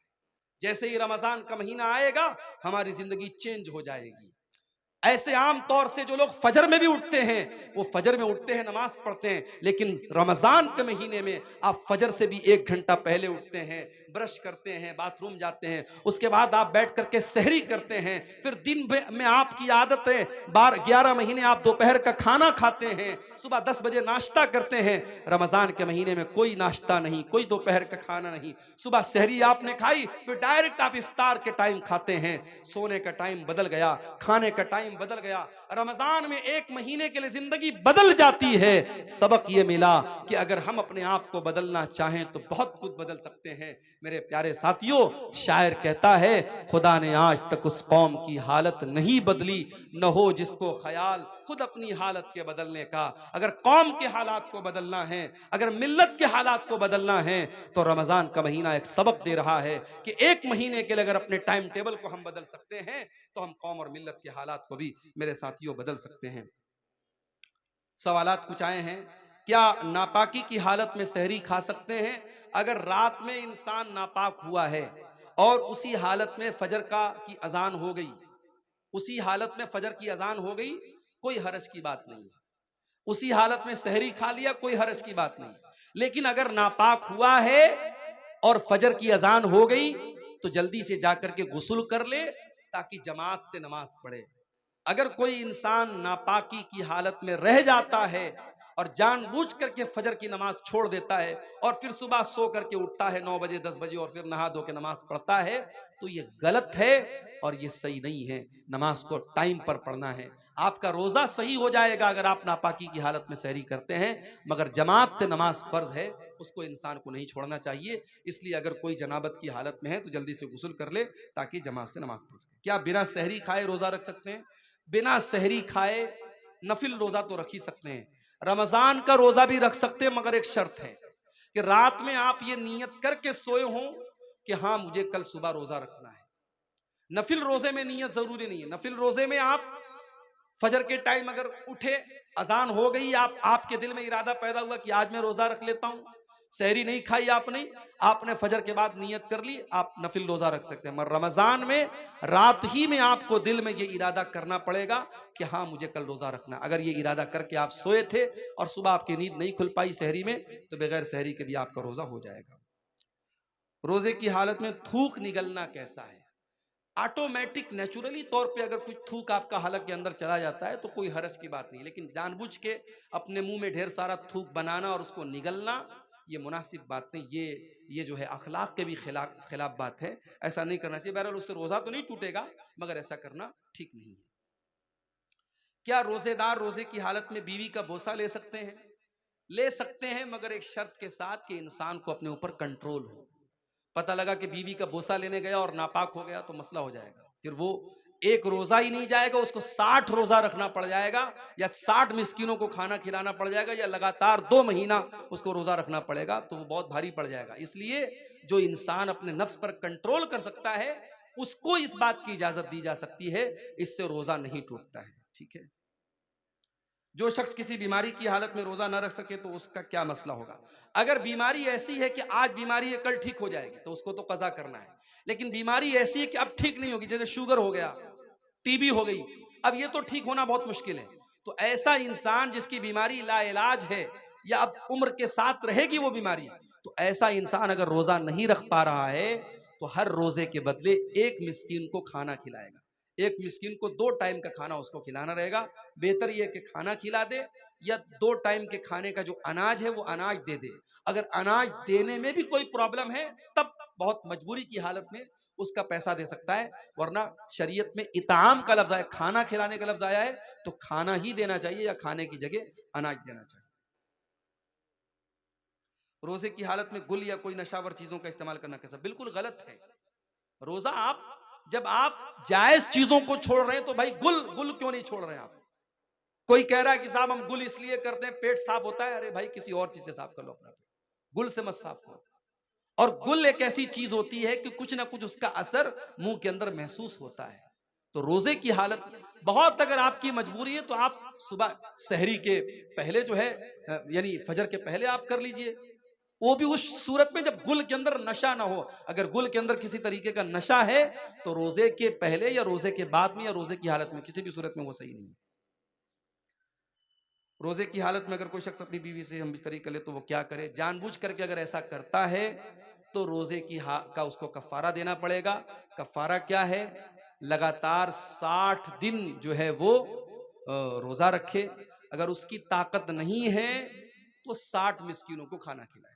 जैसे ही रमजान का महीना आएगा हमारी जिंदगी चेंज हो जाएगी। ऐसे आम तौर से जो लोग फजर में भी उठते हैं, वो फजर में उठते हैं, नमाज पढ़ते हैं, लेकिन रमजान के महीने में आप फजर से भी 1 घंटा पहले उठते हैं, ब्रश करते हैं, बाथरूम जाते हैं, उसके बाद आप बैठ करके सहरी करते हैं, फिर दिन में आपकी आदत है 11 महीने आप दोपहर का खाना खाते हैं, सुबह 10 बजे नाश्ता करते हैं। रमजान के महीने में कोई नाश्ता नहीं, कोई दोपहर का खाना नहीं, सुबह सहरी आपने खाई, फिर डायरेक्ट आप इफ्तार के टाइम खाते हैं। सोने का टाइम बदल गया, खाने का टाइम बदल गया। रमजान में 1 महीने के लिए जिंदगी बदल जाती है। सबक ये मिला कि अगर हम अपने आप को बदलना चाहें तो बहुत कुछ बदल सकते हैं। मेरे प्यारे साथियों, शायर कहता है, खुदा ने आज तक उस कौम की हालत नहीं बदली, न हो जिसको ख्याल खुद अपनी हालत के बदलने का। अगर कौम के हालात को बदलना है, अगर मिल्लत के हालात को बदलना है, तो रमजान का महीना एक सबक दे रहा है कि 1 महीने के लिए अगर अपने टाइम टेबल को हम बदल सकते हैं तो हम कौम और मिल्लत के हालात को भी मेरे साथियों बदल सकते हैं। सवालात कुछ आए हैं, क्या नापाकी की हालत में सहरी खा सकते हैं? अगर रात में इंसान नापाक हुआ है और उसी हालत में फजर की अजान हो गई, उसी हालत में फजर की अजान हो गई, कोई हरज की बात नहीं है। उसी हालत में सहरी खा लिया, कोई हरज की बात नहीं। लेकिन अगर नापाक हुआ है और फजर की अजान हो गई तो जल्दी से जाकर के गुस्ल कर ले ताकि जमात से नमाज पढ़े। अगर कोई इंसान नापाकी की हालत में रह जाता है और जानबूझ करके फजर की नमाज छोड़ देता है और फिर सुबह सो करके उठता है 9 बजे 10 बजे और फिर नहा धो के नमाज पढ़ता है, तो ये गलत है और ये सही नहीं है। नमाज को टाइम पर पढ़ना है। आपका रोजा सही हो जाएगा अगर आप नापाकी की हालत में सहरी करते हैं, मगर जमात से नमाज फर्ज है, उसको इंसान को नहीं छोड़ना चाहिए। इसलिए अगर कोई जनाबत की हालत में है तो जल्दी से गुस्ल कर ले ताकि जमात से नमाज पढ़ सके। क्या बिना सहरी खाए रोजा रख सकते हैं? बिना सहरी खाए नफिल रोजा तो रख ही सकते हैं। रमजान का रोजा भी रख सकते हैं, मगर एक शर्त है कि रात में आप ये नियत करके सोए हों कि हाँ मुझे कल सुबह रोजा रखना है। नफिल रोजे में नियत जरूरी नहीं है। नफिल रोजे में आप फजर के टाइम अगर उठे, अजान हो गई, आपके दिल में इरादा पैदा हुआ कि आज मैं रोजा रख लेता हूं, सहरी नहीं खाई आपने फजर के बाद नियत कर ली, आप नफिल रोजा रख सकते हैं। मगर रमजान में रात ही में आपको दिल में ये इरादा करना पड़ेगा कि हाँ मुझे कल रोजा रखना। अगर ये इरादा करके आप सोए थे और सुबह आपकी नींद नहीं खुल पाई सहरी में, तो बगैर सहरी के भी आपका रोजा हो जाएगा। रोजे की हालत में थूक निगलना कैसा है? ऑटोमेटिक नेचुरली तौर पे अगर कुछ थूक आपका हलक के अंदर चला जाता है तो कोई हरज की बात नहीं, लेकिन जानबूझ के अपने मुंह में ढेर सारा थूक बनाना और उसको निगलना, ये मुनासिब बात नहीं, ये जो है अखलाक के भी खिलाफ बात है, ऐसा नहीं करना चाहिए। बहरहाल उससे रोज़ा तो नहीं टूटेगा, मगर ऐसा करना ठीक नहीं है। क्या रोजेदार रोजे की हालत में बीवी का बोसा ले सकते हैं? ले सकते हैं, मगर एक शर्त के साथ कि इंसान को अपने ऊपर कंट्रोल हो। पता लगा कि बीवी का बोसा लेने गया और नापाक हो गया तो मसला हो जाएगा, फिर वो एक रोजा ही नहीं जाएगा, उसको 60 रोजा रखना पड़ जाएगा, या 60 मिस्किनों को खाना खिलाना पड़ जाएगा, या लगातार 2 महीना उसको रोजा रखना पड़ेगा, तो वो बहुत भारी पड़ जाएगा। इसलिए जो इंसान अपने नफ्स पर कंट्रोल कर सकता है उसको इस बात की इजाजत दी जा सकती है, इससे रोजा नहीं टूटता है। ठीक है। जो शख्स किसी बीमारी की हालत में रोजा न रख सके तो उसका क्या मसला होगा? अगर बीमारी ऐसी है कि आज बीमारी है कल ठीक हो जाएगी तो उसको तो कज़ा करना है, लेकिन बीमारी ऐसी है कि अब ठीक नहीं होगी, जैसे शुगर हो गया, टीबी हो गई, अब ये तो ठीक होना बहुत मुश्किल है, तो ऐसा इंसान जिसकी बीमारी लाइलाज है या अब उम्र के साथ रहेगी वो बीमारी, तो ऐसा इंसान अगर रोजा नहीं रख पा रहा है तो हर रोजे के बदले एक मिस्कीन को खाना खिलाएगा। एक मिस्किन को 2 टाइम का खाना उसको खिलाना रहेगा। बेहतर यह कि खाना खिला दे, या 2 टाइम के खाने का जो अनाज है वो अनाज दे दे। अगर अनाज देने में भी कोई प्रॉब्लम है तब बहुत मजबूरी की हालत में उसका पैसा दे सकता है, वरना शरीयत में इताम का लफ्ज आया, खाना खिलाने का लफ्ज आया है, तो खाना ही देना चाहिए या खाने की जगह अनाज देना चाहिए। रोजे की हालत में गुल या कोई नशावर चीजों का इस्तेमाल करना कैसा? बिल्कुल गलत है। रोजा जब आप जायज चीजों को छोड़ रहे हैं तो भाई गुल क्यों नहीं छोड़ रहे हैं आप? कोई कह रहा है कि साहब हम गुल इसलिए करते हैं पेट साफ होता है, अरे भाई किसी और चीज से साफ कर लो अपना पेट, गुल से मत साफ करो। और गुल एक ऐसी चीज होती है कि कुछ ना कुछ उसका असर मुंह के अंदर महसूस होता है। तो रोजे की हालत बहुत, अगर आपकी मजबूरी है तो आप सुबह सहरी के पहले जो है यानी फजर के पहले आप कर लीजिए, वो भी उस सूरत में जब गुल के अंदर नशा ना हो। अगर गुल के अंदर किसी तरीके का नशा है तो रोजे के पहले या रोजे के बाद में या रोजे की हालत में किसी भी सूरत में वो सही नहीं है। रोजे की हालत में अगर कोई शख्स अपनी बीवी से हम बिस्तरी कर ले तो वो क्या करे? जानबूझ करके अगर ऐसा करता है तो रोजे का उसको कफारा देना पड़ेगा। कफारा क्या है? लगातार 60 दिन जो है वो रोजा रखे। अगर उसकी ताकत नहीं है तो 60 मिस्कीनों को खाना खिलाए।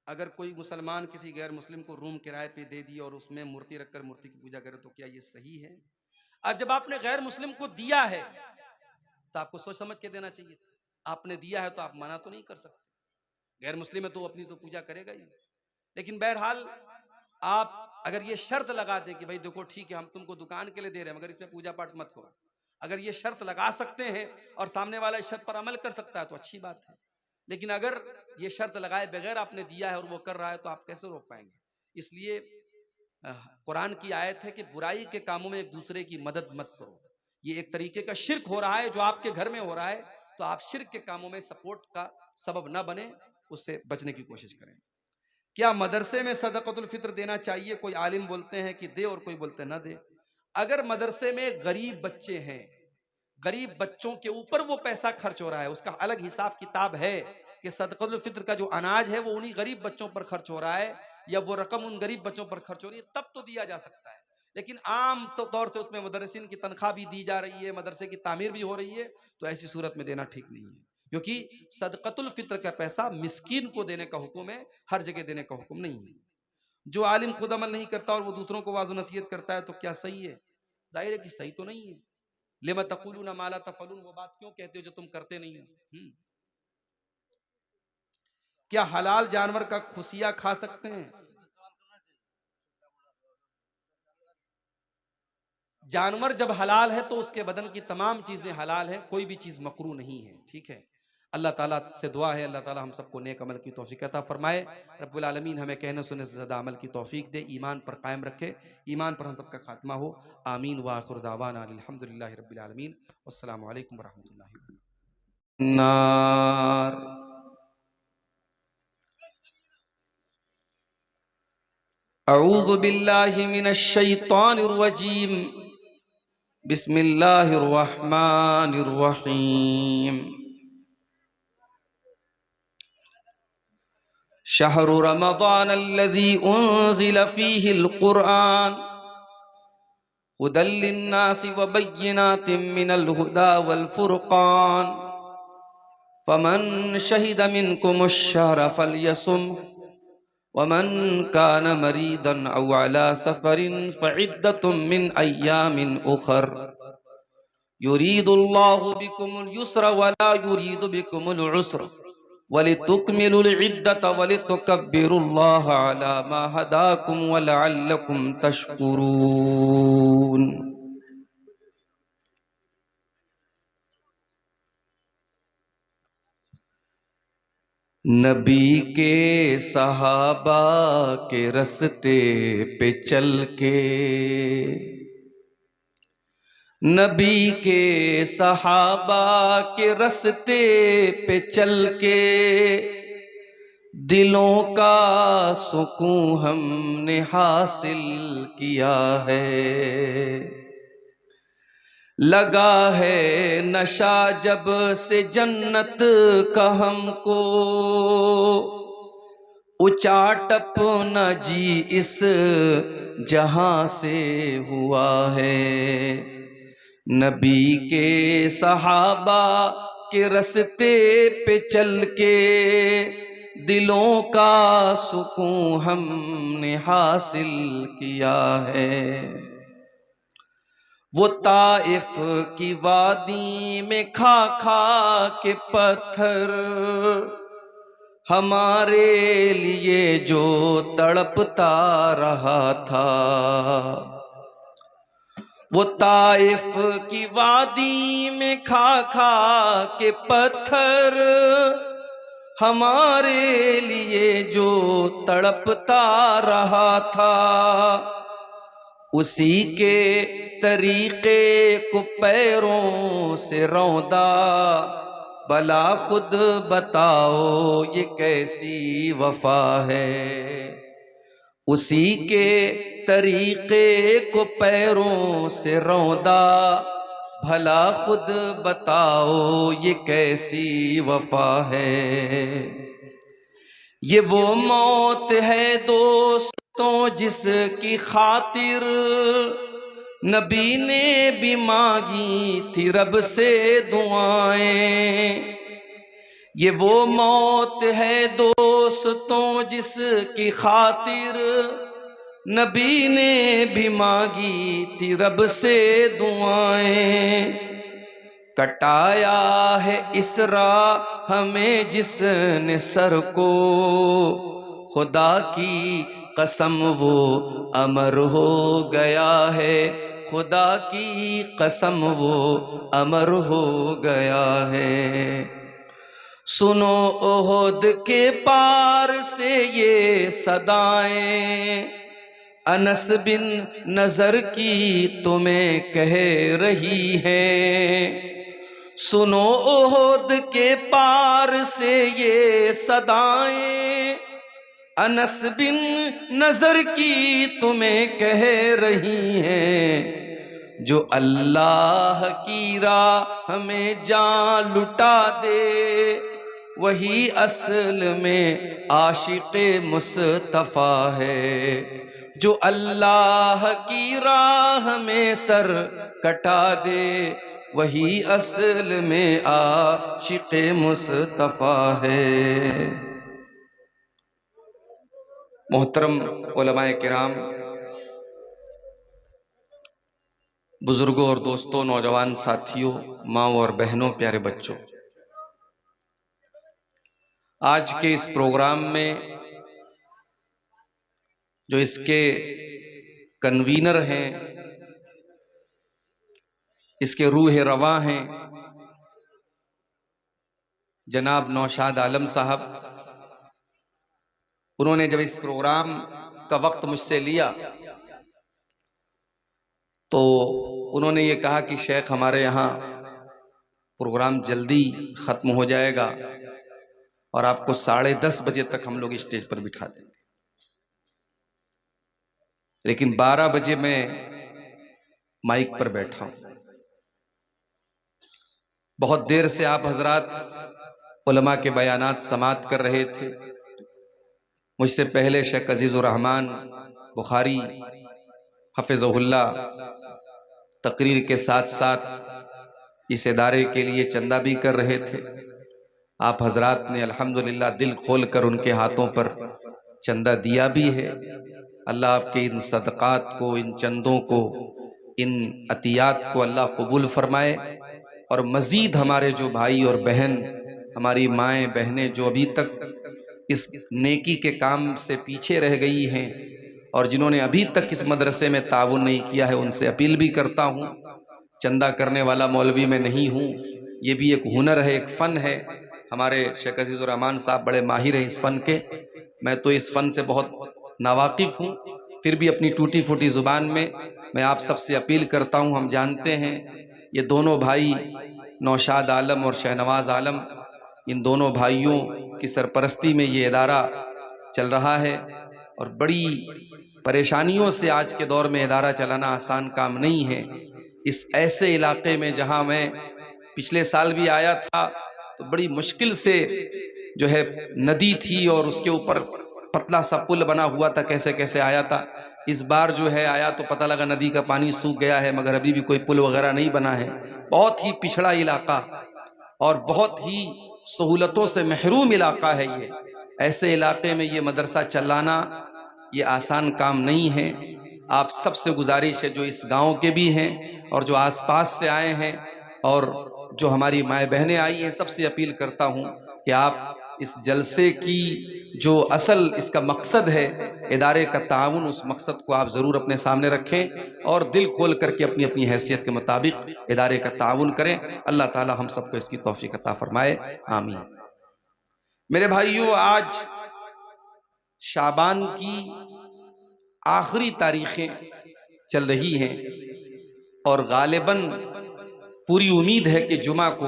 अगर कोई मुसलमान किसी गैर मुस्लिम को रूम किराए पे दे दी और उसमें मूर्ति रखकर मूर्ति की पूजा करे तो क्या ये सही है? अब जब आपने गैर मुस्लिम को दिया है तो आपको सोच समझ के देना चाहिए। आपने दिया है तो आप मना तो नहीं कर सकते। गैर मुस्लिम है तो अपनी तो पूजा करेगा ही। लेकिन बहरहाल आप अगर ये शर्त लगा दे कि भाई देखो ठीक है हम तुमको दुकान के लिए दे रहे हैं मगर इसमें पूजा पाठ मत करो, अगर ये शर्त लगा सकते हैं और सामने वाला इस शर्त पर अमल कर सकता है तो अच्छी बात है। लेकिन अगर ये शर्त लगाए बगैर आपने दिया है और वो कर रहा है तो आप कैसे रोक पाएंगे? इसलिए कुरान की आयत है कि बुराई के कामों में एक दूसरे की मदद मत करो। ये एक तरीके का शिर्क हो रहा है जो आपके घर में हो रहा है, तो आप शिर्क के कामों में सपोर्ट का सबब ना बने, उससे बचने की कोशिश करें। क्या मदरसे में सदक़तुल फित्र देना चाहिए? कोई आलिम बोलते हैं कि दे और कोई बोलते हैं ना दे। अगर मदरसे में गरीब बच्चे हैं, गरीब बच्चों के ऊपर वो पैसा खर्च हो रहा है, उसका अलग हिसाब किताब है कि सदक़तुल फित्र का जो अनाज है वो उन्हीं गरीब बच्चों पर खर्च हो रहा है या वो रकम उन गरीब बच्चों पर खर्च हो रही है, तब तो दिया जा सकता है। लेकिन आम तौर से उसमें मुदर्रिसीन की तनख्वाह भी दी जा रही है, मदरसे की तामीर भी हो रही है, तो ऐसी सूरत में देना ठीक नहीं है, क्योंकि सदक़तुल फित्र का पैसा मिस्कीन को देने का हुक्म है, हर जगह देने का हुक्म नहीं है। जो आलिम खुद अमल नहीं करता और वो दूसरों को वाज़ नसीहत करता है तो क्या सही है? जाहिर है कि सही तो नहीं है। लिमा तक़ूलूना मा ला तफ़अलून, वो बात क्यों कहते हो जो तुम करते नहीं हो? क्या हलाल जानवर का खुसिया खा सकते हैं? जानवर जब हलाल है तो उसके बदन की तमाम चीजें हलाल हैं, कोई भी चीज मकरू नहीं है। ठीक है। अल्लाह ताला से दुआ है अल्लाह ताला हम सबको नेक अमल की तौफीक अता फरमाए। रब्बुल आलमीन हमें कहने सुनने से ज़्यादा अमल की तौफीक दे, ईमान पर कायम रखे, ईमान पर हम सबका खात्मा हो। आमीन व आखिर दावाना अल्हम्दुलिल्लाहि रब्बिल आलमीन। अस्सलामु अलैकुम व रहमतुल्लाहि व बरकातुहू। नार अऊज़ु बिल्लाहि मिनश शैतानिर रजीम। बिस्मिल्लाहिर रहमानिर रहीम। शहरु रमज़ानल्लज़ी उन्ज़िल फ़ीहिल क़ुरआन हुदल लिन्नासि व बय्यिनातिम मिनल हुदा वल फ़ुरक़ान। फमन शहिद मिनकुमुश्शहर फलयसुम वमन कान मरीदन औ अला सफरिन फइद्दतुम मिन अय्यामिन उखर युरीदुल्लाहु बिकुमुल युस्र वला युरीदु बिकुमुल उस्र वलितुकमिलुल इद्दत वलितुकब्बिरुल्लाह अला मा हदाकुम वलअल्लकुम तशकुरून। नबी के सहाबा के रस्ते पे चल के, नबी के सहाबा के रस्ते पे चल के दिलों का सुकून हमने हासिल किया है। लगा है नशा जब से जन्नत का हमको, उचाटप न जी इस जहां से हुआ है। नबी के सहाबा के रस्ते पे चल के दिलों का सुकून हमने हासिल किया है। वो ताइफ की वादी में खा खा के पत्थर हमारे लिए जो तड़पता रहा था, वो ताइफ की वादी में खा खा के पत्थर हमारे लिए जो तड़पता रहा था, उसी के तरीके को पैरों से रौंदा। भला खुद बताओ ये कैसी वफा है। उसी के तरीके को पैरों से रौंदा। भला खुद बताओ ये कैसी वफा है। ये वो मौत है दोस्तों जिसकी खातिर नबी ने भी मांगी थी रब से दुआएं। ये वो मौत है दोस्तों जिसकी खातिर नबी ने भी मांगी थी रब से दुआएं। कटाया है इस राह हमें जिसने सर को, खुदा की कसम वो अमर हो गया है। खुदा की कसम वो अमर हो गया है। सुनो ओहद के पार से ये सदाएं, अनस बिन नजर की तुम्हें कह रही है। सुनो ओहद के पार से ये सदाएं, अनस बिन नजर की तुम्हें कह रही हैं। जो अल्लाह की राह में जान लुटा दे, वही असल में आशिक़े मुस्तफ़ा है। जो अल्लाह की राह में सर कटा दे, वही असल में आशिक़े मुस्तफ़ा है। मोहतरम उलमाए किराम, बुजुर्गों और दोस्तों, नौजवान साथियों, माँ और बहनों, प्यारे बच्चों, आज के इस प्रोग्राम में जो इसके कन्वीनर हैं, इसके रूह रवां हैं जनाब नौशाद आलम साहब, उन्होंने जब इस प्रोग्राम का वक्त मुझसे लिया तो उन्होंने ये कहा कि शेख हमारे यहाँ प्रोग्राम जल्दी ख़त्म हो जाएगा और आपको 10:30 बजे तक हम लोग स्टेज पर बिठा देंगे। लेकिन 12 बजे मैं माइक पर बैठा हूँ। बहुत देर से आप हजरात उलमा के बयानात समात कर रहे थे। मुझसे पहले शेख अजीज़ुर रहमान बुखारी हफ़िज़हुल्लाह तकरीर के साथ साथ इस इदारे के लिए चंदा भी कर रहे थे। आप हजरात ने अल्हम्दुलिल्लाह दिल खोल कर उनके हाथों पर चंदा दिया भी है। अल्लाह आपके इन सदक़ात को, इन चंदों को, इन अतियात को अल्लाह कबूल फरमाए। और मज़ीद हमारे जो भाई और बहन, हमारी माएँ बहनें जो अभी तक इस नेकी के काम से पीछे रह गई हैं और जिन्होंने अभी तक इस मदरसे में ताउन नहीं किया है, उनसे अपील भी करता हूँ। चंदा करने वाला मौलवी मैं नहीं हूँ, ये भी एक हुनर है, एक फ़न है। हमारे शेख अजीज़ुर रहमान साहब बड़े माहिर हैं इस फ़न के, मैं तो इस फ़न से बहुत नावाकिफ़ हूँ। फिर भी अपनी टूटी फूटी ज़ुबान में मैं आप सबसे अपील करता हूँ। हम जानते हैं ये दोनों भाई नौशाद आलम और शहनवाज आलम, इन दोनों भाइयों की सरपरस्ती में ये इदारा चल रहा है और बड़ी परेशानियों से आज के दौर में इदारा चलाना आसान काम नहीं है। इस ऐसे इलाके में जहाँ मैं पिछले साल भी आया था तो बड़ी मुश्किल से जो है नदी थी और उसके ऊपर पतला सा पुल बना हुआ था, कैसे कैसे आया था। इस बार जो है आया तो पता लगा नदी का पानी सूख गया है, मगर अभी भी कोई पुल वगैरह नहीं बना है। बहुत ही पिछड़ा इलाका और बहुत ही सहूलतों से महरूम इलाका है ये। ऐसे इलाके में ये मदरसा चलाना ये आसान काम नहीं है। आप सबसे गुजारिश है, जो इस गांव के भी हैं और जो आसपास से आए हैं और जो हमारी माए बहनें आई हैं, सबसे अपील करता हूं कि आप इस जलसे की जो असल इसका मकसद है, इदारे का ताउन, उस मकसद को आप ज़रूर अपने सामने रखें और दिल खोल करके अपनी अपनी हैसियत के मुताबिक इदारे का ताउन करें। अल्लाह ताला हम सबको इसकी तौफीक अता फरमाए, आमीन। मेरे भाइयों, आज शाबान की आखिरी तारीखें चल रही हैं और गालिबन पूरी उम्मीद है कि जुमा को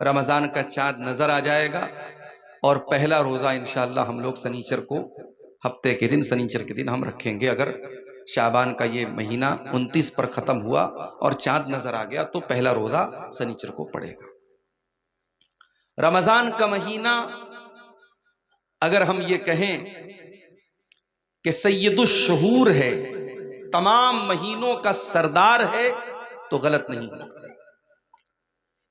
रमज़ान का चाँद नज़र आ जाएगा और पहला रोज़ा इंशाअल्लाह हम लोग सनीचर को, हफ्ते के दिन सनीचर के दिन हम रखेंगे। अगर शाबान का ये महीना 29 पर ख़त्म हुआ और चाँद नज़र आ गया तो पहला रोज़ा सनीचर को पड़ेगा। रमज़ान का महीना अगर हम ये कहें कि सैयदुश शुहूर है, तमाम महीनों का सरदार है, तो गलत नहीं होगा।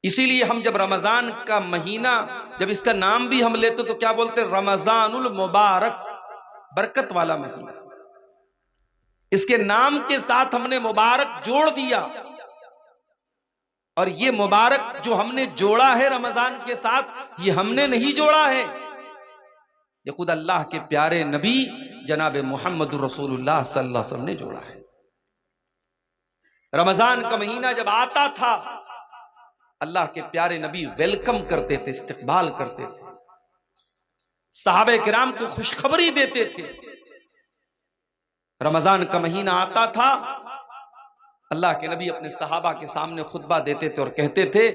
इसीलिए हम जब रमजान का महीना, जब इसका नाम भी हम लेते तो क्या बोलते? रमजानुल मुबारक, बरकत वाला महीना। इसके नाम के साथ हमने मुबारक जोड़ दिया और ये मुबारक जो हमने जोड़ा है रमजान के साथ, ये हमने नहीं जोड़ा है, ये खुद अल्लाह के प्यारे नबी जनाब मोहम्मद रसूलुल्लाह सल्लल्लाहु अलैहि वसल्लम ने जोड़ा है। रमजान का महीना जब आता था, अल्लाह के प्यारे नबी वेलकम करते थे, इस्तकबाल करते थे, सहाबे किराम को खुशखबरी देते थे। रमजान का महीना आता था, अल्लाह के नबी अपने सहाबा के सामने खुतबा देते थे और कहते थे